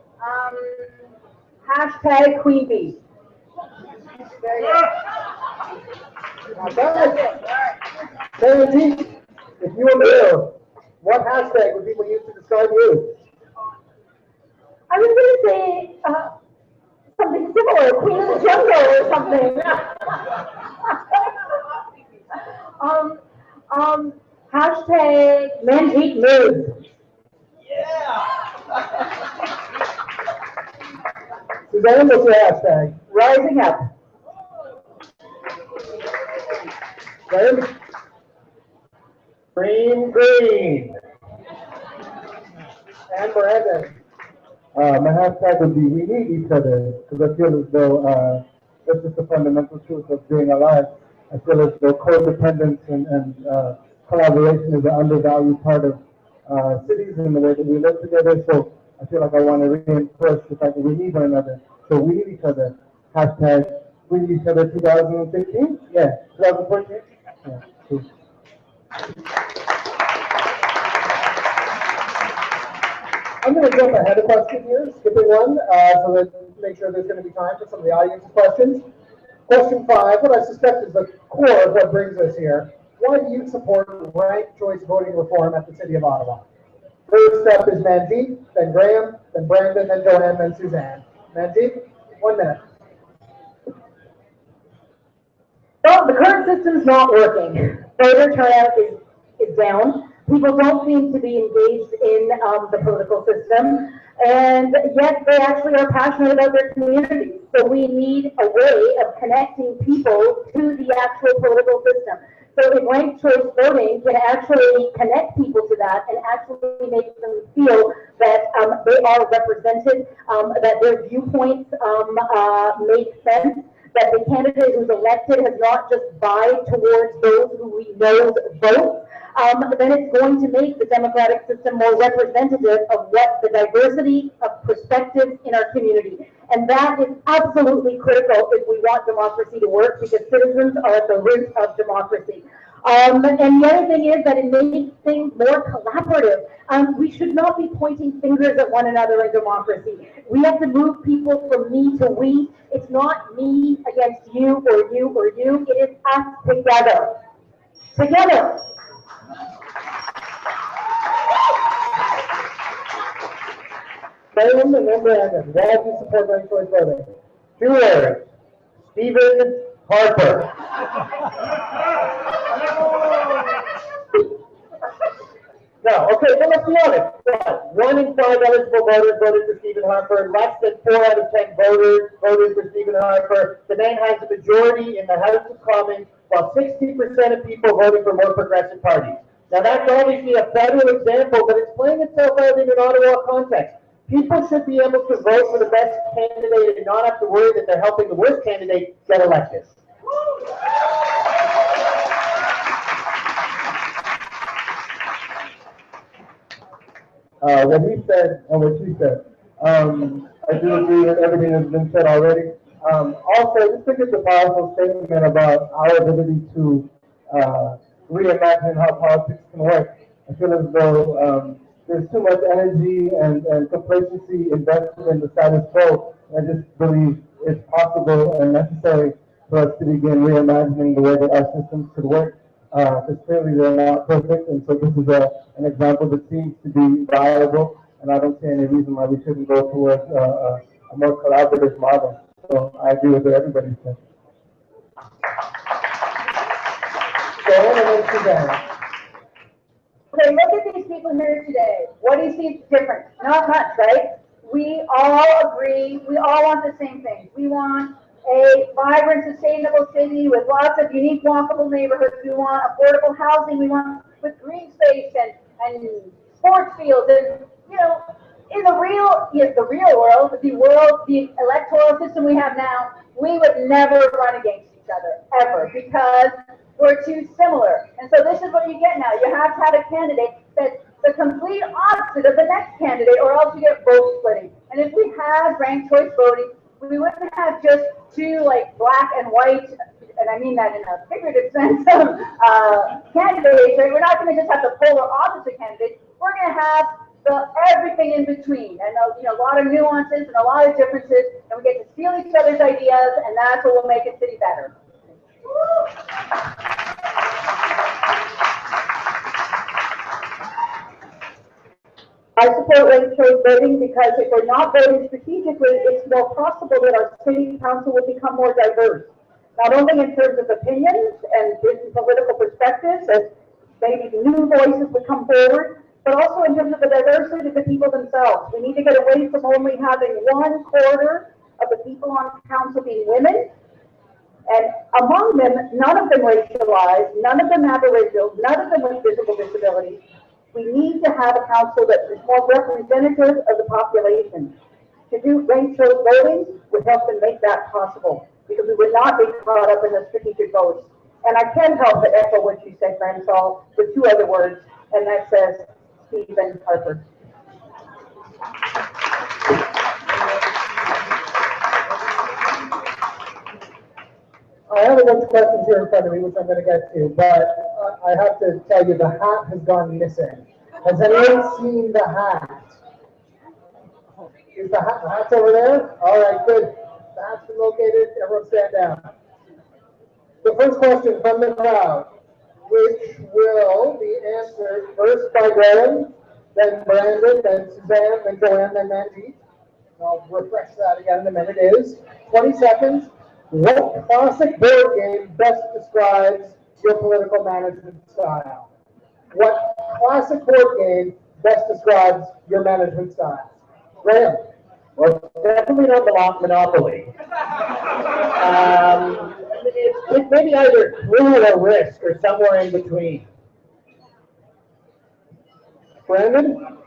hashtag Queen Bee. There you go. Not bad. Manjeet, if you were mayor, what hashtag would people use to describe you? I was going to say something similar, Queen of the Jungle or something. Hashtag Manjeet Moves. Suzanne, what's your hashtag? Rising up. Graham? Green. And Brandon? My hashtag would be we need each other, because I feel as though that's just the fundamental truth of being alive. I feel as though codependence and collaboration is an undervalued part of cities and the way that we live together. So I feel like I want to reinforce the fact that we need one another. So we need each other. Hashtag we need each other 2015? Yeah, 2014? Yeah, cool. I'm going to jump ahead a question here, skipping one, so that make sure there's going to be time for some of the audience's questions. Question 5, what I suspect is the core of what brings us here. Why do you support ranked choice voting reform at the City of Ottawa? First up is Manjeet, then Graham, then Brandon, then Joanne, then Suzanne. Manjeet, 1 minute. Well, the current system's not working. Voter turnout is down. People don't seem to be engaged in the political system, and yet they actually are passionate about their communities. So we need a way of connecting people to the actual political system. So if ranked choice voting can actually connect people to that and actually make them feel that they are represented, that their viewpoints make sense, that the candidate who's elected has not just vied towards those who we know vote, then it's going to make the democratic system more representative of what the diversity of perspectives in our community. And that is absolutely critical if we want democracy to work, because citizens are at the root of democracy. And the other thing is that it makes things more collaborative. We should not be pointing fingers at one another in democracy. We have to move people from me to we. It's not me against you or you or you. It is us together. Together. Graham and then Brandon, why do you support ranked choice voting? 2 words. Stephen Harper. No, okay, so let's be honest. One in 5 eligible voters voted for Stephen Harper. Less than 4 out of 10 voters voted for Stephen Harper. The man has a majority in the House of Commons, while 60% of people voted for more progressive parties. Now that's obviously a federal example, but it's playing itself out in an Ottawa context. People should be able to vote for the best candidate and not have to worry that they're helping the worst candidate get elected. What he said and what she said. I do agree with everything that's been said already. Also, I just think it's a powerful statement about our ability to reimagine how politics can work. I feel as though there's too much energy and complacency invested in the status quo. I just believe it's possible and necessary for us to begin reimagining the way that our systems could work. Because clearly they're not perfect, and so this is an example that seems to be viable, and I don't see any reason why we shouldn't go towards a more collaborative model. So I agree with what everybody said. Okay, look at these people here today. What do you see different? Not much, right? We all agree, we all want the same things. We want a vibrant, sustainable city with lots of unique walkable neighborhoods. We want affordable housing. We want with green space and sports fields. And, you know, in the real world, the electoral system we have now, we would never run against each other, ever, because we're too similar. And so this is what you get now. You have to have a candidate that's the complete opposite of the next candidate, or else you get vote splitting. And if we had ranked choice voting, we wouldn't have just two like black and white, and I mean that in a figurative sense, candidates. Right? We're not going to just have the polar opposite candidates. We're going to have everything in between, and a lot of nuances and a lot of differences, and we get to steal each other's ideas, and that's what will make a city better. I support ranked choice voting because if we're not voting strategically, it's more possible that our city council will become more diverse. Not only in terms of opinions and political perspectives, as maybe new voices would come forward, but also in terms of the diversity of the people themselves. We need to get away from only having 1/4 of the people on council being women, and among them, none of them racialized, none of them Aboriginal, none of them with visible disabilities. We need to have a council that is more representative of the population. To do ranked choice voting would help them make that possible, because we would not be caught up in the strategic votes. And I can't help but echo what you said, Francois, with 2 other words, and that says Stephen Harper. I have a bunch of questions here in front of me, which I'm going to get to, but I have to tell you the hat has gone missing. Has anyone seen the hat? Is the hat's over there? All right, good. The hat's been located. Everyone stand down. The first question from the crowd, which will be answered first by Graham, then Brandon, then Suzanne, then Joanne, then Manjeet. I'll refresh that again in a minute. Is 20 seconds. What classic board game best describes your political management style? What classic board game best describes your management style? Graham? Well, it's definitely not Monopoly. It's maybe either Clue or Risk or somewhere in between. Brandon?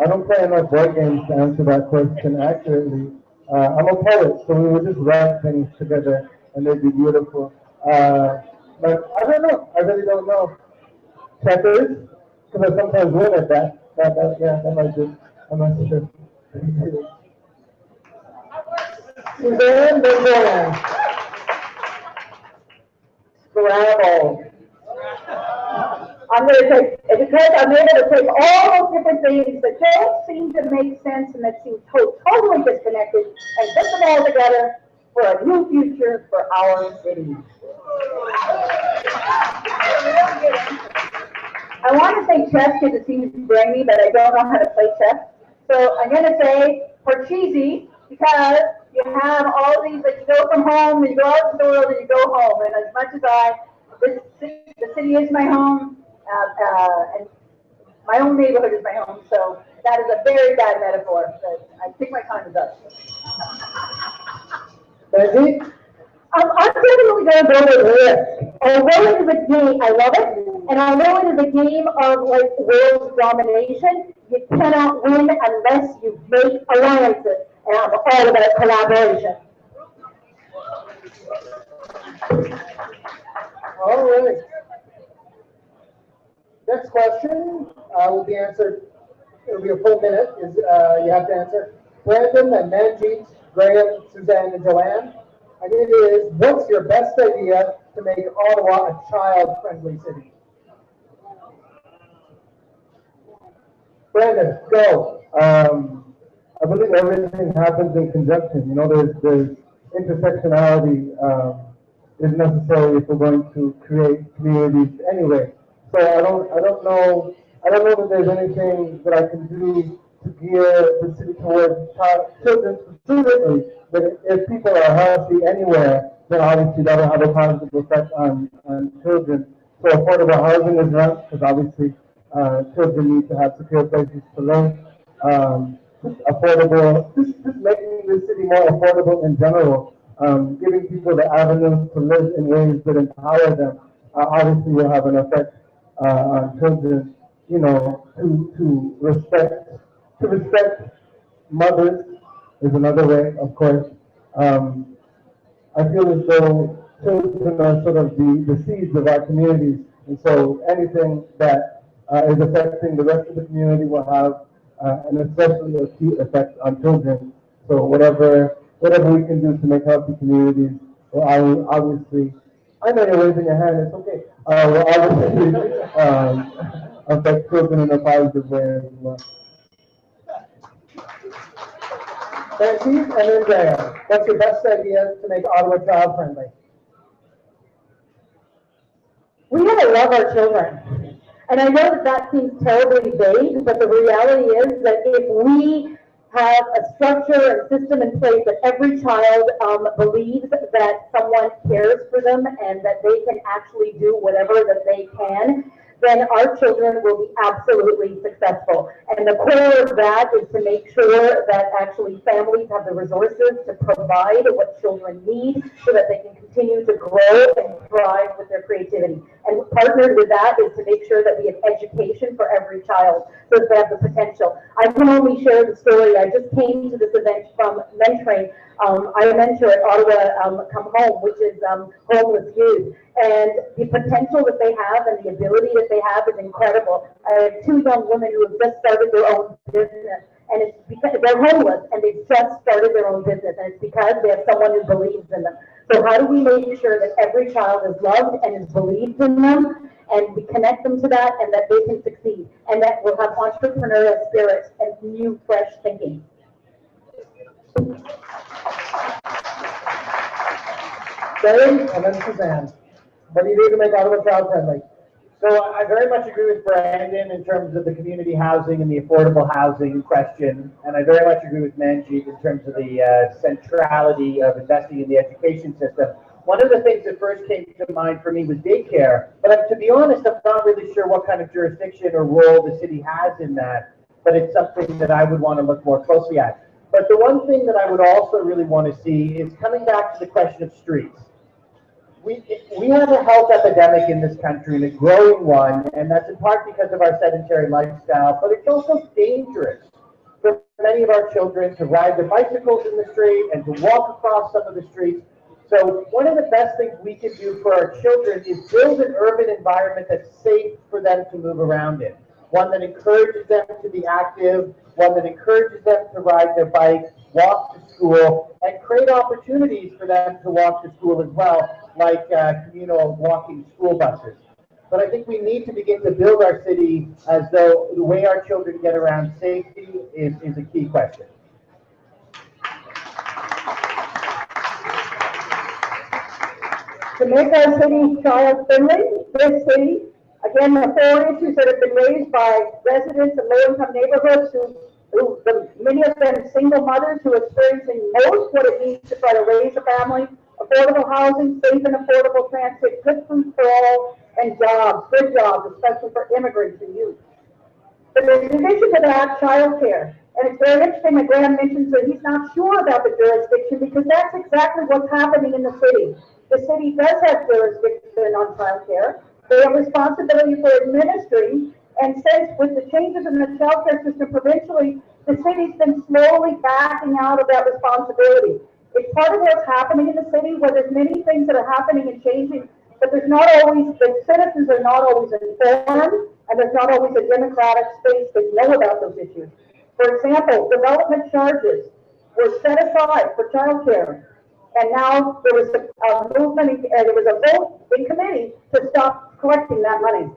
I don't play enough board games to answer that question accurately. I'm a poet, so we would just write things together and they'd be beautiful. But I don't know. I really don't know. Checkers, because I sometimes win at that. Yeah, that might be. I'm not sure. Suzanne, then Joanne. Scrabble. I'm going to take, because I'm able to take all those different things that don't seem to make sense and that seem totally disconnected and put them all together for a new future for our city. I want to say chess because it seems to bring me, but I don't know how to play chess. So I'm going to say Parcheesi because you have all these, like you go from home and you go out to the world and you go home. And as much as the city is my home, and My own neighborhood is my home, so that is a very bad metaphor, but I think my time is up. Benji? I'm definitely going to go with risk. Although it is a game, I love it, and although it is a game of like world domination, you cannot win unless you make alliances, and I'm all about collaboration. All right. Next question will be answered. It'll be a full minute. You have to answer. Brandon and Manjeet, Graham, Suzanne, and Joanne. And it is, what's your best idea to make Ottawa a child-friendly city? Brandon, go. I believe everything happens in conjunction. You know, there's intersectionality is necessary if we're going to create communities anyway. So I don't know that there's anything that I can do to gear the city towards children specifically. But if people are healthy anywhere, then obviously that'll have a positive effect on children. So affordable housing is one, because obviously children need to have secure places to live. Just making the city more affordable in general, giving people the avenues to live in ways that empower them, obviously will have an effect on children. You know, to respect mothers is another way, of course. I feel as though children are sort of the seeds of our communities, and so anything that is affecting the rest of the community will have an especially acute effect on children. So whatever we can do to make healthy communities, well, obviously, I know you're raising your hand. It's okay. Will obviously affect children in a positive way as well. Francie and then Graham. What's your best idea to make Ottawa child-friendly? We gotta love our children. And I know that seems terribly vague, but the reality is that if we have a structure and system in place that every child believes that someone cares for them and that they can actually do whatever that they can, then our children will be absolutely successful. And the core of that is to make sure that actually families have the resources to provide what children need so that they can continue to grow and thrive with their creativity. And partnered with that is to make sure that we have education for every child so that they have the potential. I can only share the story. I just came to this event from mentoring. I mentor at Ottawa Come Home, which is homeless youth. And the potential that they have and the ability that they have is incredible. I have two young women who have just started their own business. And it's because they're homeless and they've just started their own business. And it's because they have someone who believes in them. So how do we make sure that every child is loved and is believed in them? And we connect them to that and that they can succeed. And that we'll have entrepreneurial spirit and new, fresh thinking. Graham and then Suzanne. What do you do to make Ottawa child-friendly? So I very much agree with Brandon in terms of the community housing and the affordable housing question, and I very much agree with Manjeet in terms of the centrality of investing in the education system. One of the things that first came to mind for me was daycare, but to be honest, I'm not really sure what kind of jurisdiction or role the city has in that, but it's something that I would want to look more closely at. But the one thing that I would also really want to see is coming back to the question of streets. We have a health epidemic in this country, and a growing one, and that's in part because of our sedentary lifestyle, but it's also dangerous for many of our children to ride their bicycles in the street and to walk across some of the streets. So one of the best things we can do for our children is build an urban environment that's safe for them to move around in. One that encourages them to be active, one that encourages them to ride their bike, walk to school, and create opportunities for them to walk to school as well, like communal walking school buses. But I think we need to begin to build our city as though the way our children get around safety is a key question. To make our city child-friendly, this city, again, the 4 issues that have been raised by residents of low-income neighborhoods many of them single mothers who are experiencing most what it means to try to raise a family, affordable housing, safe and affordable transit, good food for all, and jobs, good jobs, especially for immigrants and youth. But in addition to that, childcare. And it's very interesting that Graham mentions that he's not sure about the jurisdiction because that's exactly what's happening in the city. The city does have jurisdiction on childcare. They have responsibility for administering, and since with the changes in the childcare system provincially, the city's been slowly backing out of that responsibility. It's part of what's happening in the city where there's many things that are happening and changing, but there's not always, the citizens are not always informed, and there's not always a democratic space to know about those issues. For example, development charges were set aside for childcare. And now there was a movement, there was a vote in committee to stop collecting that money.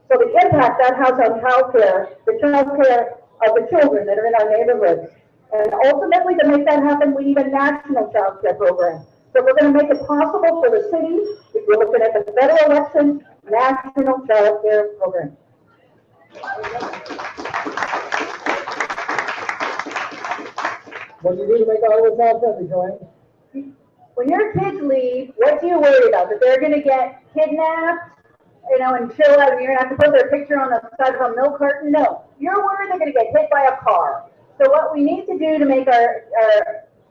So the impact that has on childcare, the childcare of the children that are in our neighborhoods. And ultimately, to make that happen, we need a national childcare program. So we're going to make it possible for the city, if you're looking at the federal election, national childcare program. What do you do to make all this happen, Joanne? When your kids leave, what do you worry about? That they're going to get kidnapped, you know, and chill out, and you're going to have to put their picture on the side of a milk carton? No. You're worried they're going to get hit by a car. So what we need to do to make our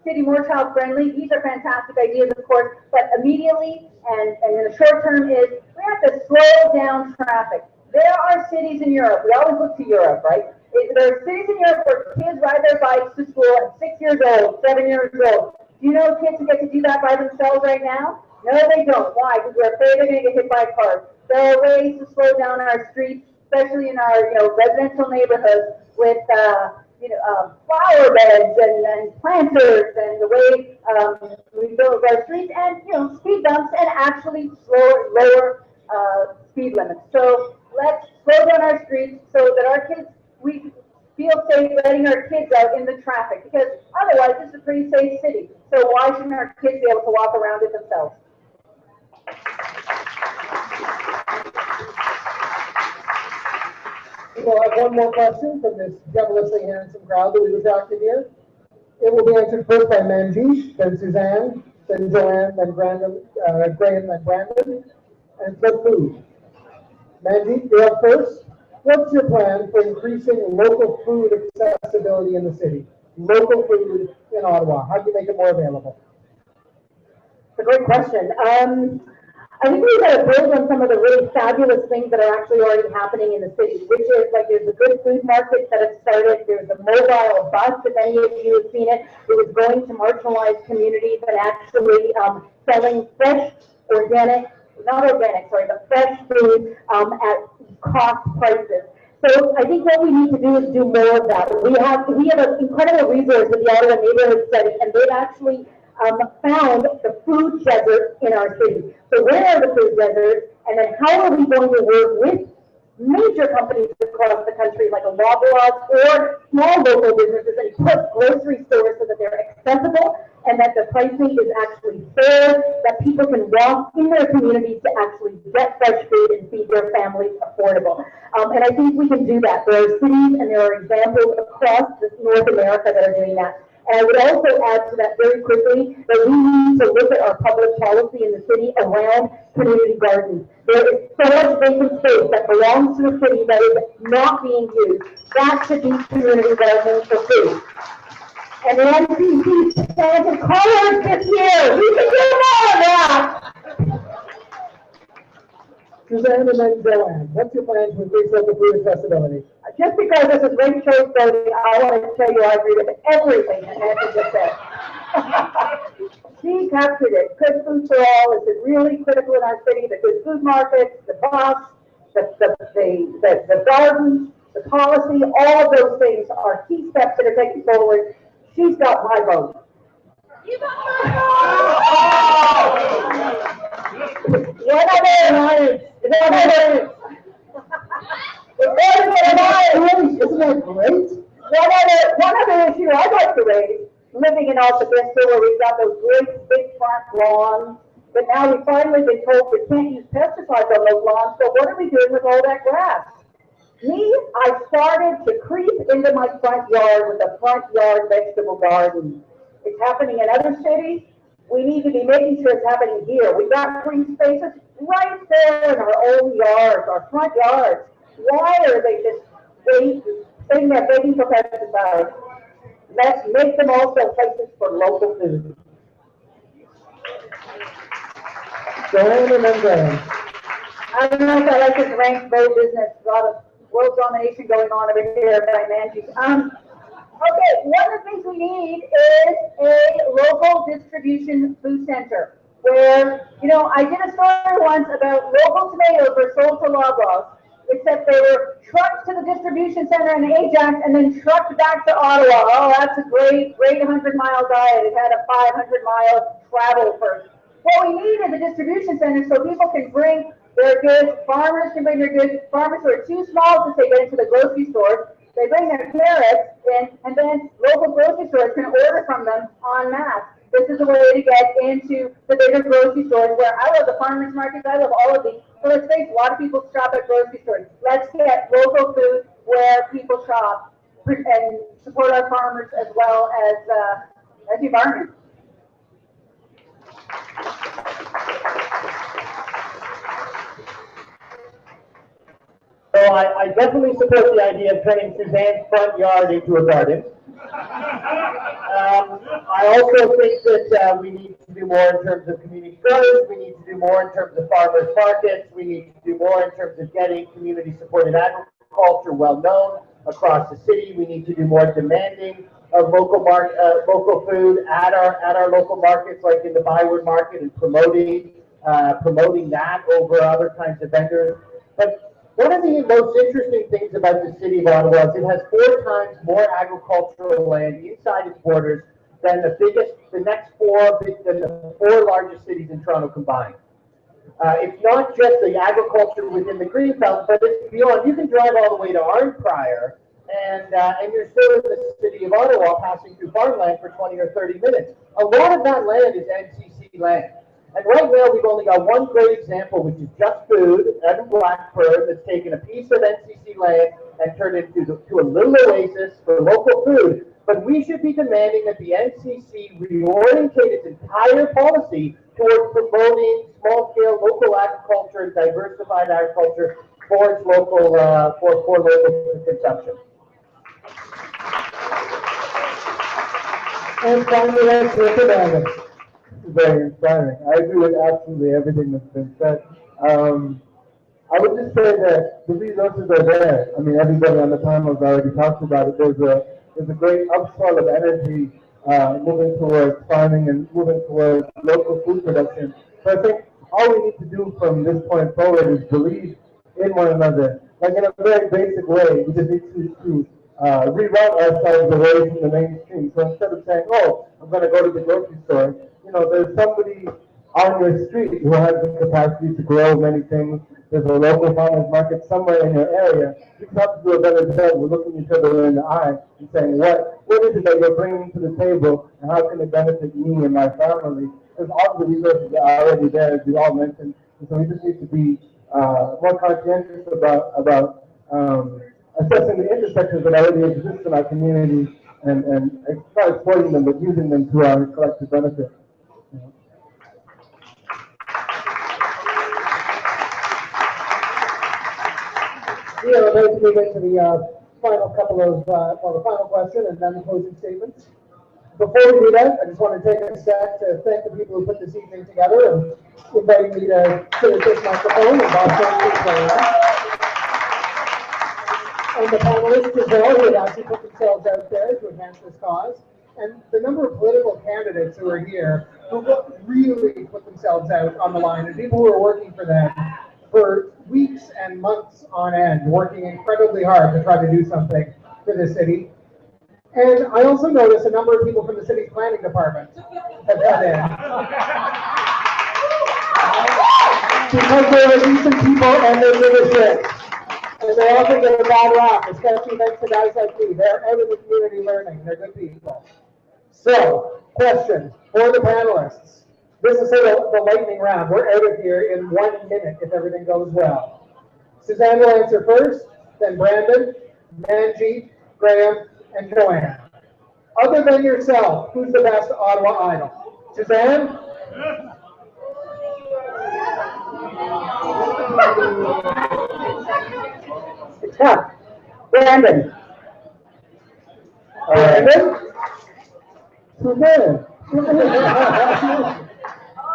city more child friendly, these are fantastic ideas, of course, but immediately and in the short term is we have to slow down traffic. There are cities in Europe, we always look to Europe, right? There are cities in Europe where kids ride their bikes to school at 6 years old, 7 years old. Do you know kids who get to do that by themselves right now? No, they don't. Why? Because we're afraid they're going to get hit by a car. There are ways to slow down our streets, especially in our residential neighborhoods with flower beds and planters and the way we build our streets and speed bumps and actually lower speed limits. So let's slow down our streets so that our kids, we feel safe letting our kids out in the traffic, because otherwise this is a pretty safe city. So why shouldn't our kids be able to walk around it themselves? We'll have one more question from this devilishly handsome crowd that we've attracted here. It will be answered first by Manjeesh, then Suzanne, then Joanne, then Brandon, Graham, then Brandon, and it's about food. Manjeesh, you're up first. What's your plan for increasing local food accessibility in the city? Local food in Ottawa. How do you make it more available? It's a great question. I think we've got to build on some of the really fabulous things that are actually already happening in the city, which is like there's a good food market that has started. There's a mobile bus, if any of you have seen it. It was going to marginalized communities and actually selling fresh, but fresh food at cost prices. So I think what we need to do is do more of that. We have an incredible resource with the Ottawa Neighborhood Study, and they've actually found the food desert in our city. So where are the food deserts, and then how are we going to work with major companies across the country like a Loblaws or small local businesses and put grocery stores so that they're accessible and that the pricing is actually fair, that people can walk in their communities to actually get fresh food and feed their families affordable. And I think we can do that. There are cities and there are examples across North America that are doing that. And I would also add to that very quickly that we need to look at our public policy in the city around community gardens. There is so much vacant space that belongs to the city that is not being used. That should be community gardens for food. And the NCC planted colors this year. We can do more of that. Suzanne and then Joanne, what's your plan to increase local food accessibility? Just because this is ranked choice voting, I want to tell you I agree with everything that Nancy just said. She captured it. Good food for all is really critical in our city. The good food markets, the bus, the gardens, the policy, all of those things are key steps that are taken forward. She's got my vote. You got my vote! What other isn't that great? One other issue I'd like to raise, living in Alta Vista where we've got those great big front lawns, but now we've finally been told we can't use pesticides on those lawns, so what are we doing with all that grass? I started to creep into my front yard with a front yard vegetable garden. It's happening in other cities. We need to be making sure it's happening here. We've got green spaces right there in our own yards, our front yards. Why are they just saying they're begging for pesticides. Let's make them also places for local food. Joanne and then Graham. I don't know if I like this ranked bow business, a lot of world domination going on over here by Manji. Okay, one of the things we need is a local distribution food center where, I did a story once about local tomatoes were sold to Loblaws, except they were trucked to the distribution center in Ajax and then trucked back to Ottawa. Oh, that's a great 100-mile diet. It had a 500-mile travel first. What we need is a distribution center so people can bring their goods, farmers can bring their goods, farmers who are too small to get into the grocery stores, they bring their carrots in, and then local grocery stores can order from them en masse. This is a way to get into the bigger grocery stores where I love the farmers markets, I love all of these. So let's face it, a lot of people shop at grocery stores. Let's get local food where people shop and support our farmers as well as the environment. So I definitely support the idea of turning Suzanne's front yard into a garden. I also think that we need to do more in terms of community gardens. We need to do more in terms of farmers markets. We need to do more in terms of getting community-supported agriculture well known across the city. We need to do more demanding of local food at our local markets, like in the Byward Market, and promoting that over other kinds of vendors. But one of the most interesting things about the city of Ottawa is it has 4 times more agricultural land inside its borders than the 4 largest cities in Toronto combined. It's not just the agriculture within the Greenbelt, but it's beyond. You can drive all the way to Arnprior, and you're still in the city of Ottawa, passing through farmland for 20 or 30 minutes. A lot of that land is NCC land. And right now, we've only got one great example, which is Just Food, Evan Blackburn, that's taken a piece of NCC land and turned it into a little oasis for local food. But we should be demanding that the NCC reorientate its entire policy towards promoting small-scale local agriculture and diversified agriculture for its local for local consumption. And finally, that's Richard Evans. Very inspiring. I agree with absolutely everything that's been said. I would just say that the resources are there. I mean, everybody on the panel has already talked about it. There's a great upswell of energy moving towards farming and moving towards local food production. So I think all we need to do from this point forward is believe in one another. Like in a very basic way, we just need to reroute ourselves away from the mainstream. So instead of saying, oh, I'm going to go to the grocery store, there's somebody on your street who has the capacity to grow many things. There's a local farmers market somewhere in your area. You just have to do a better job of looking each other in the eye and saying, what is it that you're bringing to the table, and how can it benefit me and my family? Because all the resources are already there, as we all mentioned. And so we just need to be more conscientious about assessing the intersections that already exist in our community and not exploiting them, but using them to our collective benefit. We are about to move into the final question and then the closing statements. Before we do that, I just want to take a sec to thank the people who put this evening together and inviting me to sit at this microphone and and the panelists as well who have actually put themselves out there to advance this cause. And the number of political candidates who are here who really put themselves out on the line, and people who are working for them for weeks and months on end, working incredibly hard to try to do something for the city. And I also noticed a number of people from the city's planning department have come in. Because they are decent people and they give a shit. And they often get a bad rap, especially thanks to guys like me. They're out in the community learning. They're good people. So, question for the panelists. This is sort of the lightning round. We're out of here in 1 minute if everything goes well. Suzanne will answer first, then Brandon, Manjeet, Graham, and Joanne. Other than yourself, who's the best Ottawa idol? Suzanne? It's tough. Brandon. Brandon? Suzanne?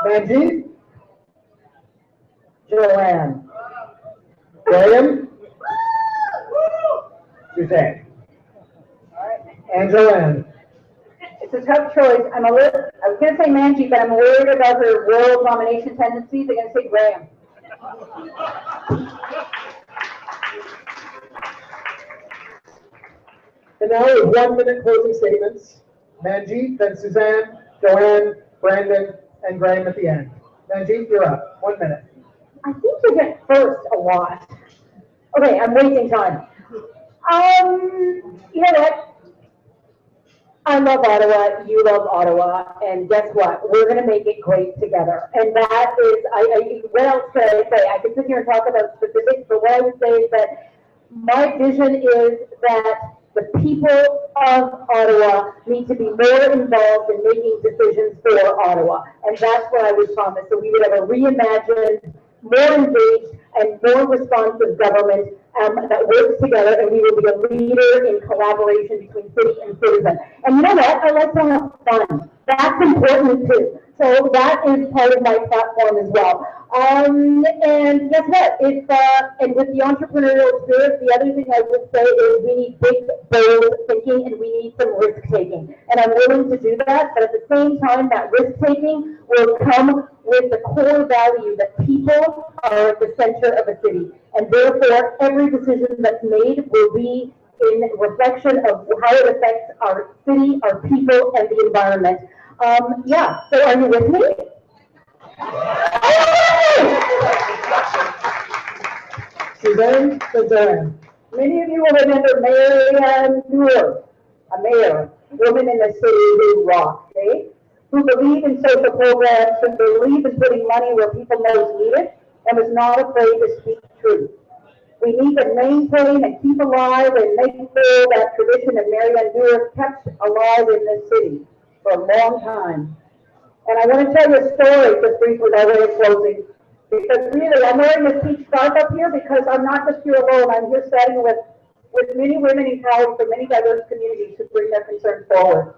Manjeet? Joanne. Graham? Suzanne? And Joanne? It's a tough choice. I was gonna say Manji, but I'm worried about her world domination tendencies. I'm gonna say Graham. And now with 1 minute closing statements. Manjeet, then Suzanne, Joanne, Brandon, and Graham at the end. Manjeet, you're up. 1 minute. I think you get first a lot. Okay, I'm wasting time. You know what? I love Ottawa, you love Ottawa, and guess what? We're gonna make it great together. And that is, what else could I say? I could sit here and talk about specifics, but what I would say is that my vision is that the people of Ottawa need to be more involved in making decisions for Ottawa. And that's what I would promise. So we would have a reimagined, more engaged, and more responsive government that works together, and we will be a leader in collaboration between city and citizen. And you know what? I like to have fun. That's important too. So that is part of my platform as well. And guess what? And with the entrepreneurial spirit, the other thing I would say is we need big, bold thinking, and we need some risk taking. And I'm willing to do that, but at the same time, that risk taking will come with the core value that people are at the center of a city. And therefore, every decision that's made will be in reflection of how it affects our city, our people, and the environment. Yeah, so are you with me? Suzanne, Suzanne. Many of you will remember Marianne Dewar, a mayor, woman in the city who rocked, okay? Who believed in social programs, who believed in putting money where people most need it, and was not afraid to speak truth. We need to maintain and keep alive and make sure that tradition of Marianne Dewar kept alive in this city for a long time. And I want to tell you a story just briefly by way of closing. Because really, I'm wearing this peach scarf up here because I'm not just here alone. I'm here standing with many women in power from many diverse communities who bring their concerns forward.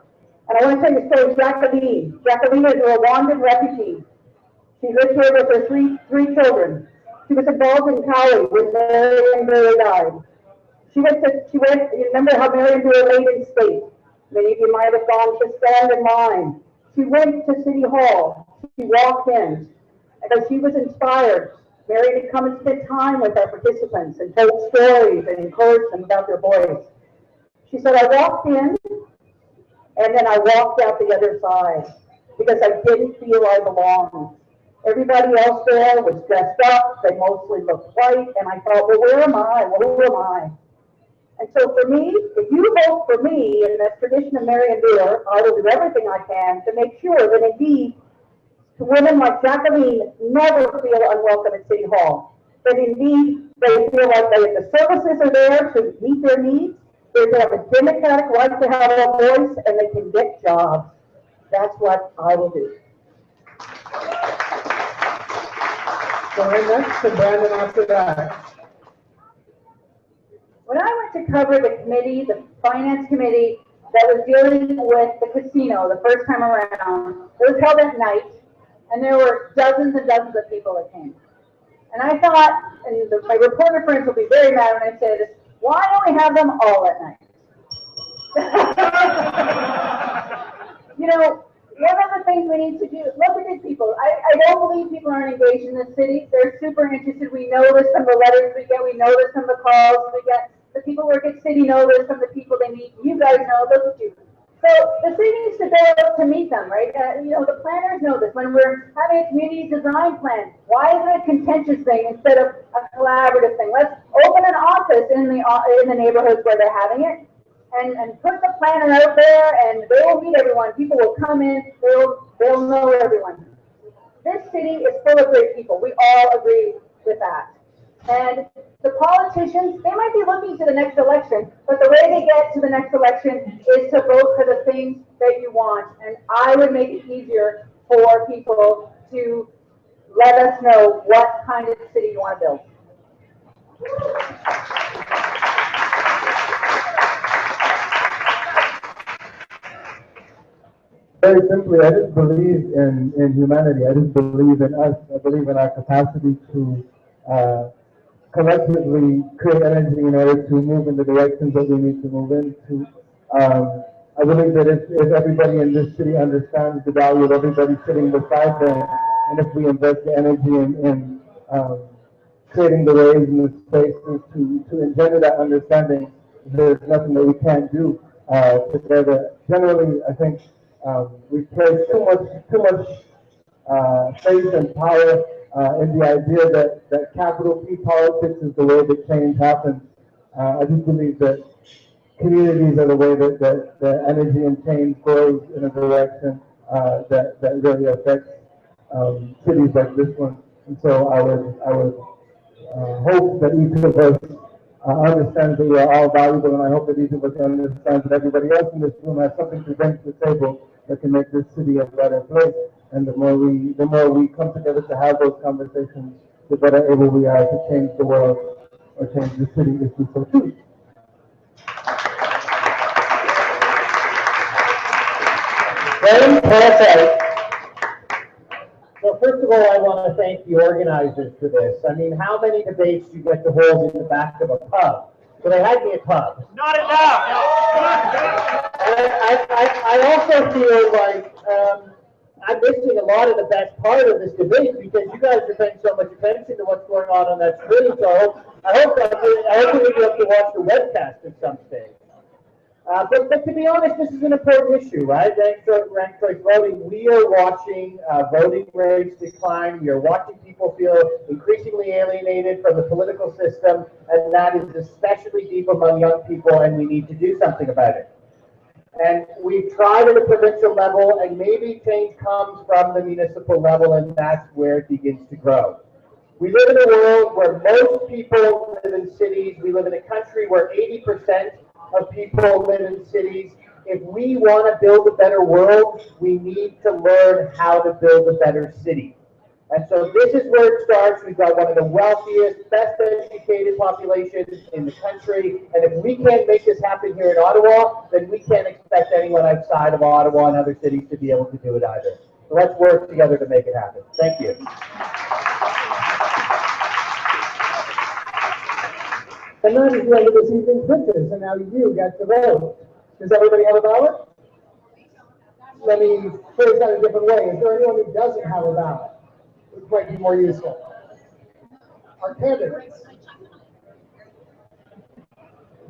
And I want to tell you a story of Jacqueline. Jacqueline is a Rwandan refugee. She lived here with her three children. She was involved in Cali when Marianne Dewar died. You remember how Marianne Dewar laid in state. Many of you might have gone to stand in line. She went to City Hall. She walked in. And as she was inspired, Marianne would come and spend time with our participants and told stories and encouraged them about their boys. She said, I walked in, and then I walked out the other side because I didn't feel I belonged. Everybody else there was dressed up, they mostly looked white, and I thought, well, where am I? Well, who am I? And so for me, if you vote for me in the tradition of Marianne Dewar, I will do everything I can to make sure that indeed women like Jacqueline never feel unwelcome at City Hall. That indeed they feel like the services are there to meet their needs, they have a democratic right to have a voice, and they can get jobs. That's what I will do. Joanne next, and Brandon after that. When I went to cover the committee, the finance committee that was dealing with the casino the first time around, it was held at night, and there were dozens and dozens of people that came. And I thought, and my reporter friends will be very mad when I say this, why don't we have them all at night? You know, one of the things we need to do, look at these people. I don't believe people aren't engaged in the city. They're super interested. We know this from the letters we get. We know this from the calls we get. The people who work at city know this from the people they meet. You guys know, look at you. So the city needs to go up to meet them, right? You know, the planners know this. When we're having a community design plan, why is it a contentious thing instead of a collaborative thing? Let's open an office in the neighborhoods where they're having it, and put the planner out there, and they will meet everyone. People will come in. They'll know everyone. This city is full of great people. We all agree with that. And the politicians, they might be looking to the next election, but the way they get to the next election is to vote for the things that you want. And I would make it easier for people to let us know what kind of city you want to build. Very simply, I just believe in humanity. I just believe in us. I believe in our capacity to collectively create energy in order to move in the directions that we need to move into. I believe that if everybody in this city understands the value of everybody sitting beside them, and if we invest the energy in creating the ways and the spaces to engender that understanding, there's nothing that we can't do together. Generally, I think we place too much faith and power in the idea that capital P politics is the way that change happens. I just believe that communities are the way that energy and change grows in a direction that really affects cities like this one. And so I would hope that each of us understands that we are all valuable, and I hope that each of us understands that everybody else in this room has something to bring to the table that can make this city a better place. And the more we come together to have those conversations, the better able we are to change the world or change the city if we so choose. Very perfect. So first of all, I want to thank the organizers for this. I mean, how many debates do you get to hold in the back of a pub? So they had me a pub. Not enough. I also feel like I'm missing a lot of the best part of this debate because you guys are paying so much attention to what's going on that screen. So I hope you'll be able to watch the webcast at some stage. But to be honest, this is an important issue, right? Ranked choice voting. We are watching voting rates decline. We are watching people feel increasingly alienated from the political system, and that is especially deep among young people, and we need to do something about it. And we've tried at a provincial level, and maybe change comes from the municipal level, and that's where it begins to grow. We live in a world where most people live in cities. We live in a country where 80% of people live in cities. If we want to build a better world, we need to learn how to build a better city. And so this is where it starts. We've got one of the wealthiest, best educated populations in the country. And if we can't make this happen here in Ottawa, then we can't expect anyone outside of Ottawa and other cities to be able to do it either. So let's work together to make it happen. Thank you. And that is the end of this evening's business, and now you get to vote. Does everybody have a ballot? Let me phrase that a different way. Is there anyone who doesn't have a ballot? Which might be more useful. Our candidates.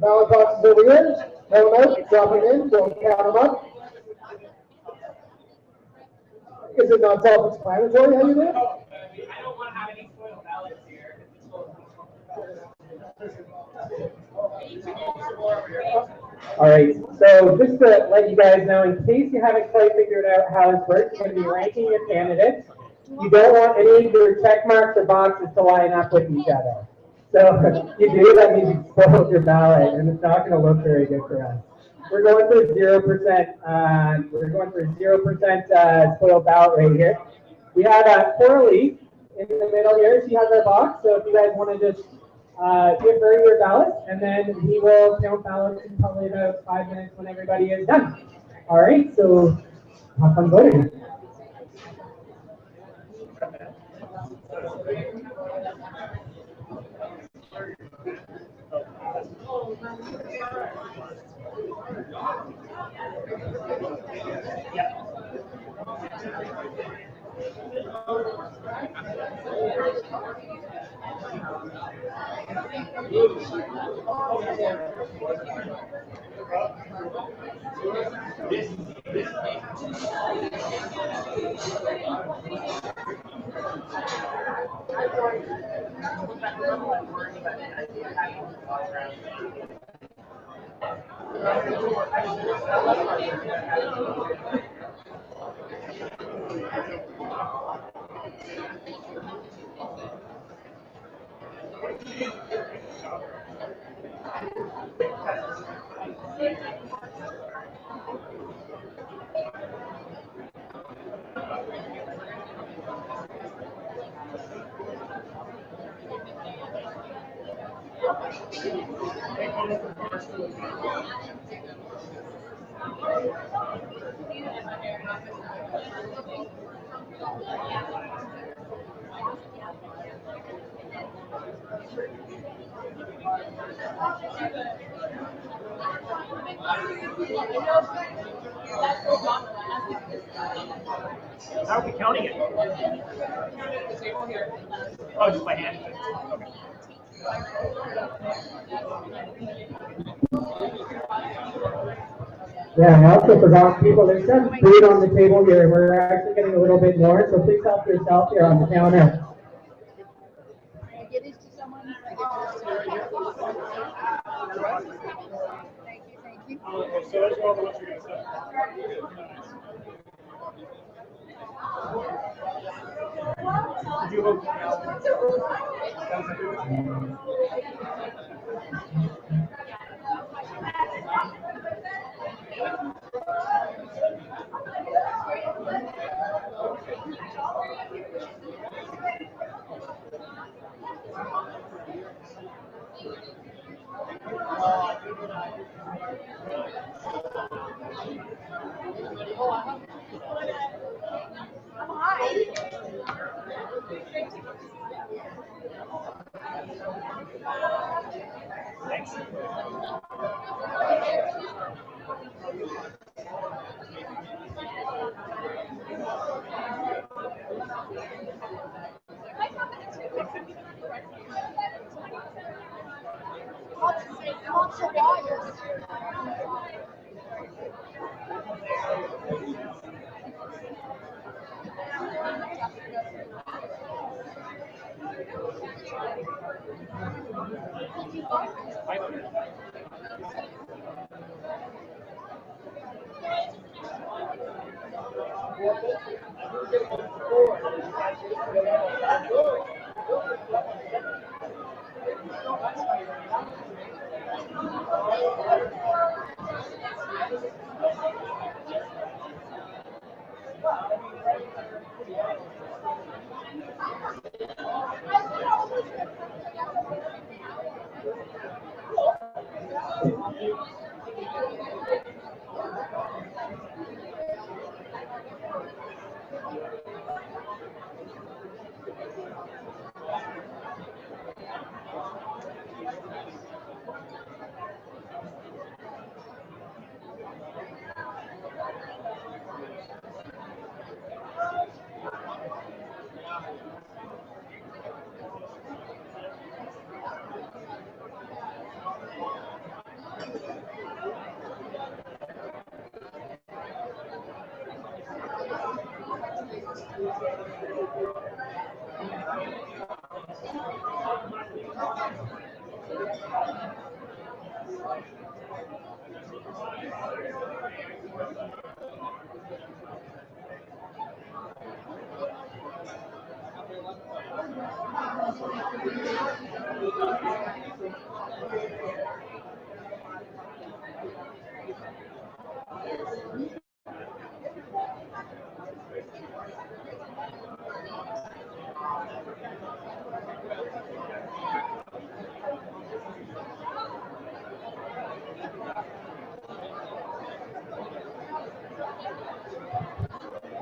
Ballot boxes over here. Fill them out, drop them in, don't count them up. Is it not self-explanatory how you do it? I don't want to have any spoiled ballots here. All right, so just to let you guys know, in case you haven't quite figured out how this works, you're going to be ranking your candidates. You don't want any of your check marks or boxes to line up with each other. So if you do, that means you spoiled your ballot, and it's not going to look very good for us. We're going for 0%. We're going for 0% spoiled ballot right here. We have Coralie in the middle here. She has our box. So if you guys want to just give her your ballot, and then he will count ballots in probably about 5 minutes when everybody is done. All right. So have fun voting. How are we counting it? Oh, just by hand. Okay. Yeah, I also forgot people, there's some food on the table here. We're actually getting a little bit more, so please help yourself here on the counter. Give these to someone. Thank you, thank you. So let's go over what you're going to say. Did you vote? Thanks. Lots of wires.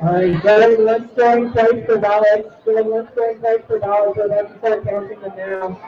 Alright, getting lunch going price for ballots, getting lunch going price for ballots, we're about to start counting them now.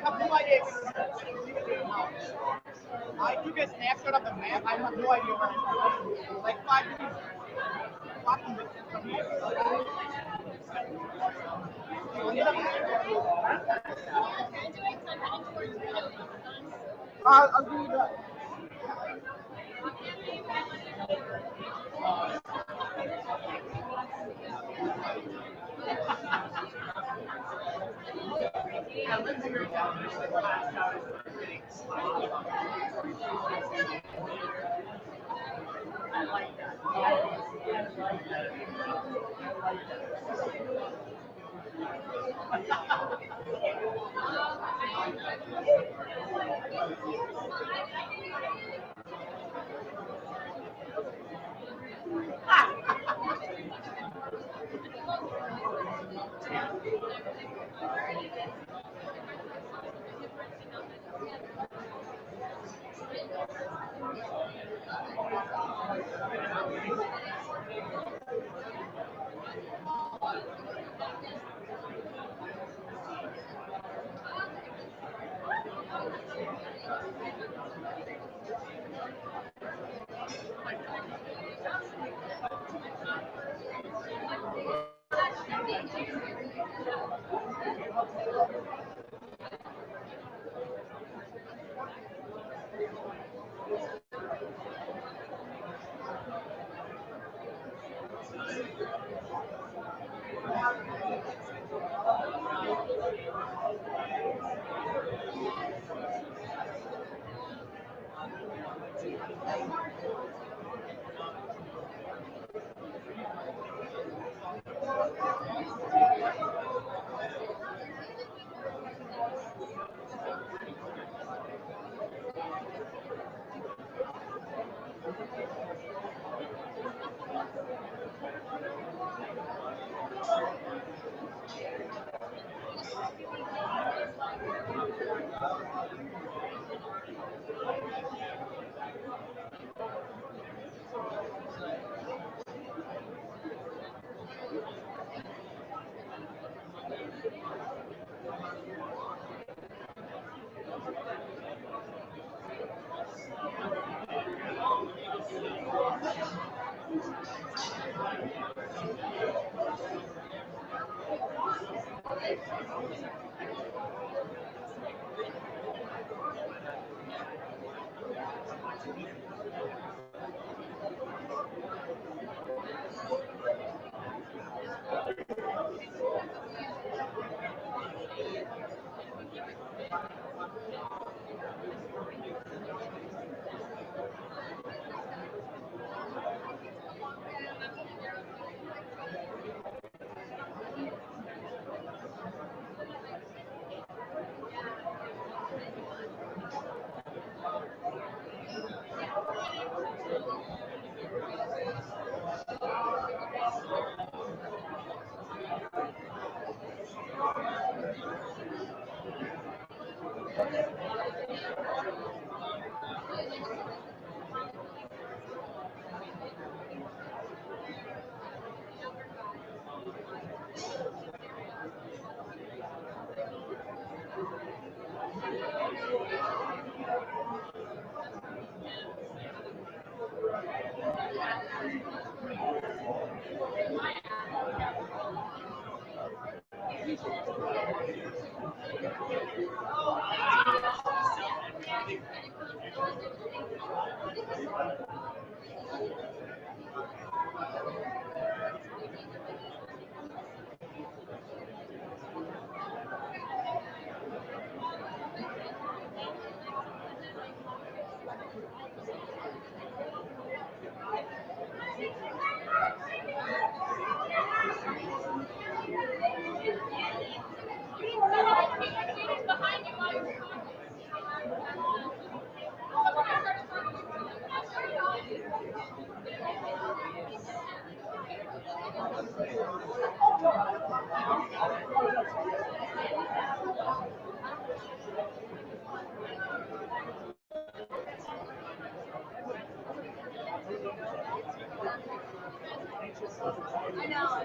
have no idea. I took a snapshot of the map. I have no idea where I'm like 5 minutes walking distance from here. I'll do that. I know.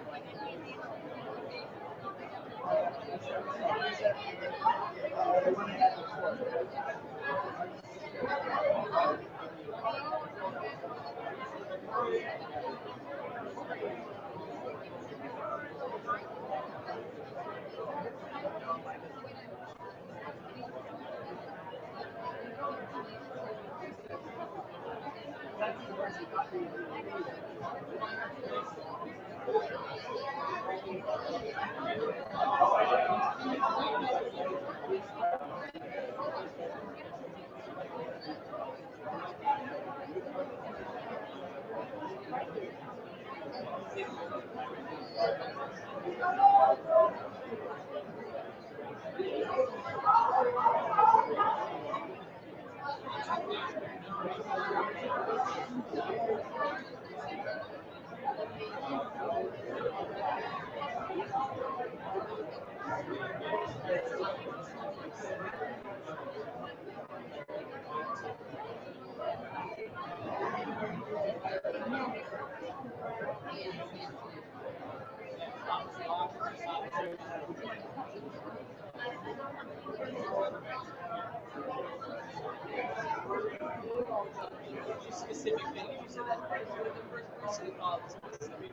Specific thing you said that you're the first person to call this specific.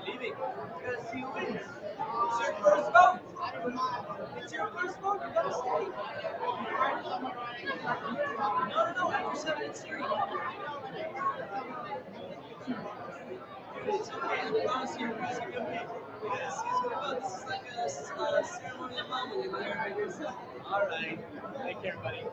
Leaving because he wins. It's your first vote. It's your first vote. You gotta stay. No. After 7 and 3. It's okay. I promise you, it's gonna be okay. Because he's gonna vote. This is like a ceremonial moment in there. All right. Take care, buddy.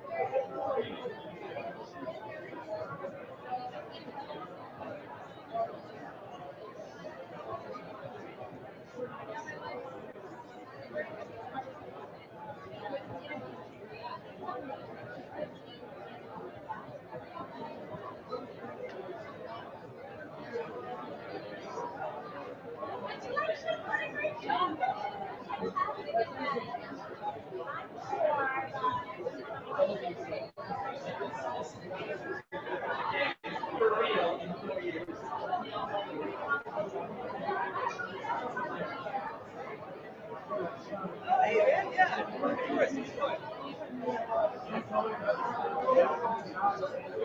Yeah. Of course.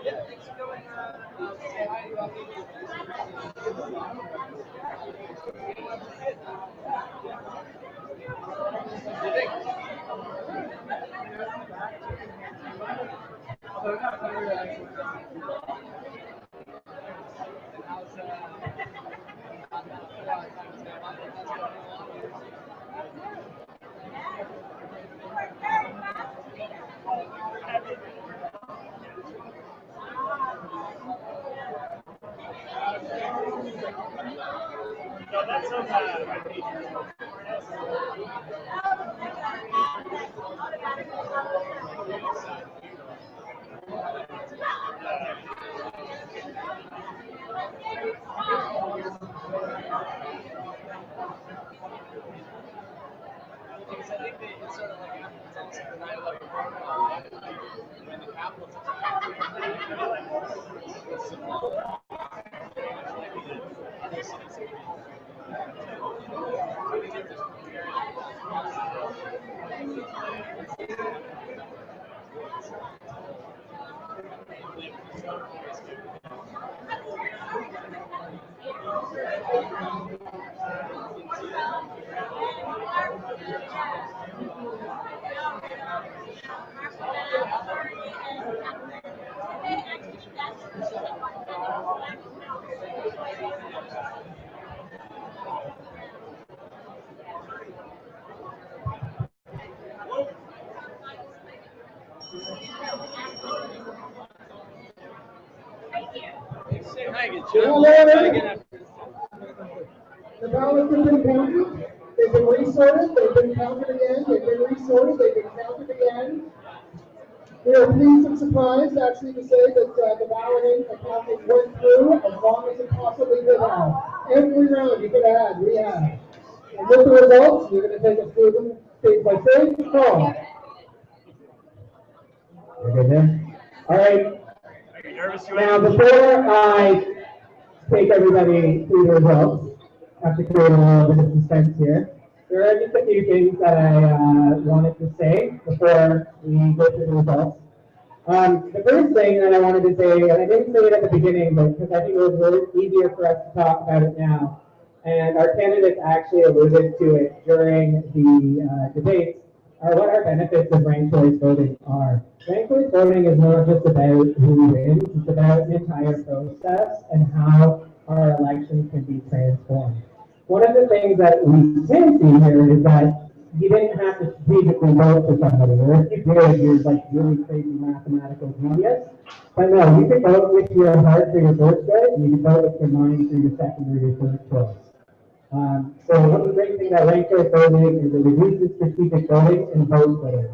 Yeah, thanks for coming. Say hi No, that's so bad. Because I think it's sort of like it's also the 9/11 protocol when the Capitol was attacked. Other cities. Try again after this. The ballots have been counted, they've been resorted, they've been counted again, they've been resorted, they've been counted again. We are pleased and surprised actually to say that the balloting and counting went through as long as it possibly could have. Every round you could have had, we have. And with the results, you're going to take us through them stage by stage. Paul. We're good there? All right. Are you nervous? Now, before I take everybody through the results, I have to create a little bit of suspense here. There are just a few things that I wanted to say before we go through the results. The first thing that I wanted to say, and I didn't say it at the beginning, but because I think it was really easier for us to talk about it now, and our candidates actually alluded to it during the debates, are what our benefits of ranked choice voting are. Ranked choice voting is not just about who wins, it's about the entire process and how our elections can be transformed. One of the things that we can see here is that you didn't have to strategically vote for somebody, or if you did, you're like really crazy mathematical genius. But no, you can vote with your heart for your first choice, and you can vote with your mind for your second or your third choice. So one of the great things about ranked choice voting is it reduces strategic voting and vote splitting.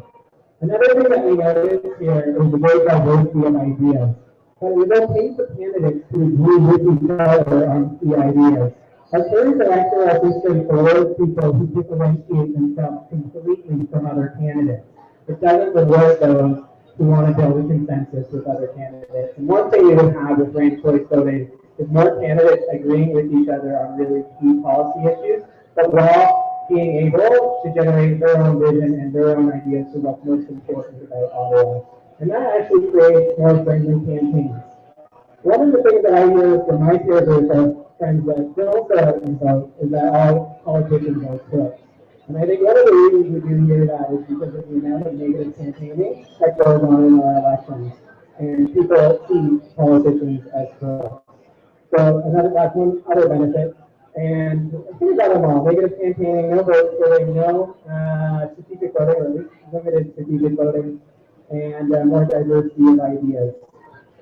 Another thing that we noticed here is the great diversity of ideas. But we don't pay for candidates to agree with each other on key ideas. Our current electoral system allows people who differentiate themselves completely from other candidates. It doesn't reward those who want to build a consensus with other candidates. And one thing we would have with ranked choice voting is more candidates agreeing with each other on really key policy issues, but while being able to generate their own vision and their own ideas for what's most important about Ottawa. And that actually creates more friendly campaigns. One of the things that I hear from my peer group of friends that don't vote is that all politicians vote crooks. And I think one of the reasons we do hear that is because of the amount of negative campaigning that goes on in our elections. And people see politicians as crooks. So that's one other benefit. And I think about them all. Negative campaigning, no vote splitting, no strategic voting, or at least limited strategic voting, and more diversity of ideas.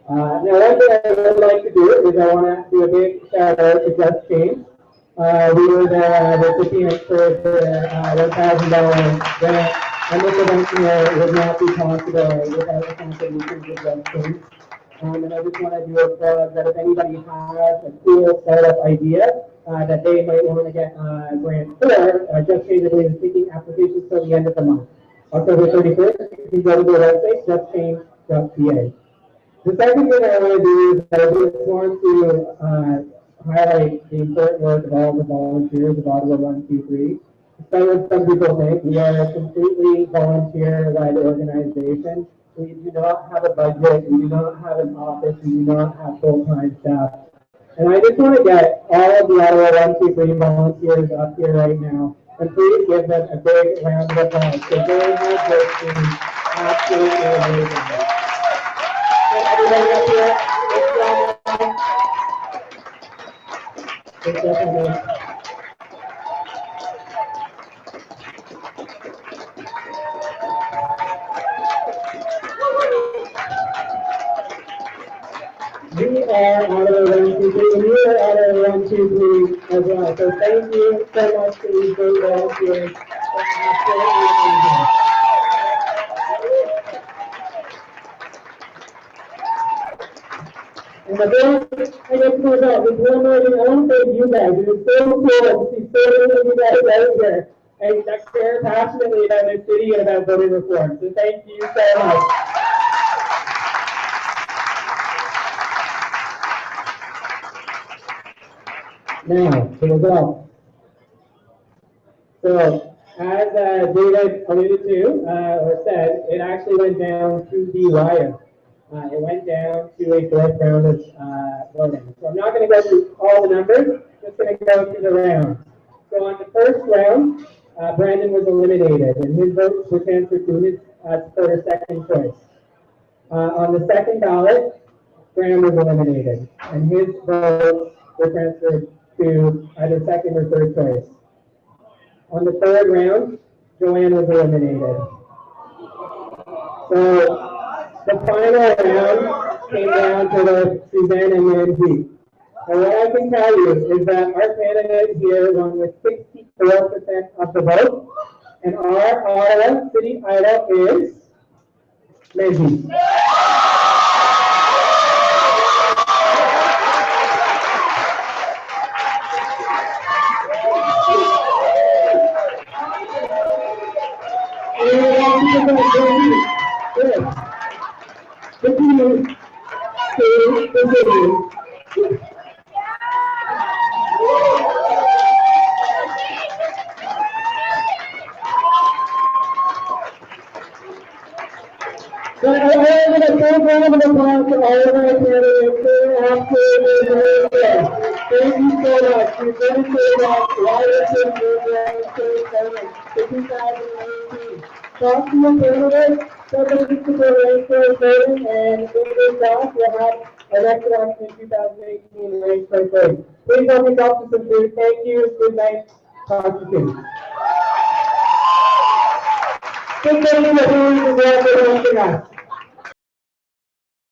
Now, one thing I would like to do is I want to do a big shout out to Just Change. We were the recipients for the $1,000 grant, and this event here would not be possible without the contributions of Just Change. And I just want to do a plug that if anybody has a cool startup idea that they might want to get a grant for, Just Change is taking applications till the end of the month. October 31st, you can go to their website, justchange.ca. The second thing I want to do is I just want to highlight the important work of all the volunteers of Ottawa123. Despite what some people think, we are a completely volunteer-led organization. We do not have a budget, we do not have an office, we do not have full-time staff. And I just want to get all of the Ottawa123 volunteers up here right now, and please give them a big round of applause, because they have just been absolutely amazing. Everybody up here, we are Ottawa123, and you are Ottawa123 as well. So thank you so much to these great volunteers. That's absolutely amazing. And before I get to my job, just one more thing, I want to thank you guys. It is so cool to see so many of you guys out here and that care passionately about this city and about voting reform. So thank you so much. Now, the results. So, as David alluded to, or said, it actually went down to the wire. It went down to a fourth round of voting. So I'm not going to go through all the numbers, just going to go through the rounds. So on the first round, Brandon was eliminated, and his votes were transferred to his supporter second choice. On the second ballot, Graham was eliminated, and his votes were transferred to either second or third choice. On the third round, Joanne was eliminated. So the final round came down to the Suzanne and Manjeet. And what I can tell you is that our candidate here won with 64% of the vote, and our Ottawa City Idol is Lizzie. So I want to give a round of applause to all of our candidates. They absolutely amazing. Thank you so much. We've dedicated Washington to 2018. Talk to your candidates, somebody to go race for voting, and fingers crossed we'll have our next election in 2018 race for voting. Please help yourself to some food. Thank you. Good night. Talk to you soon. Thank you for watching us.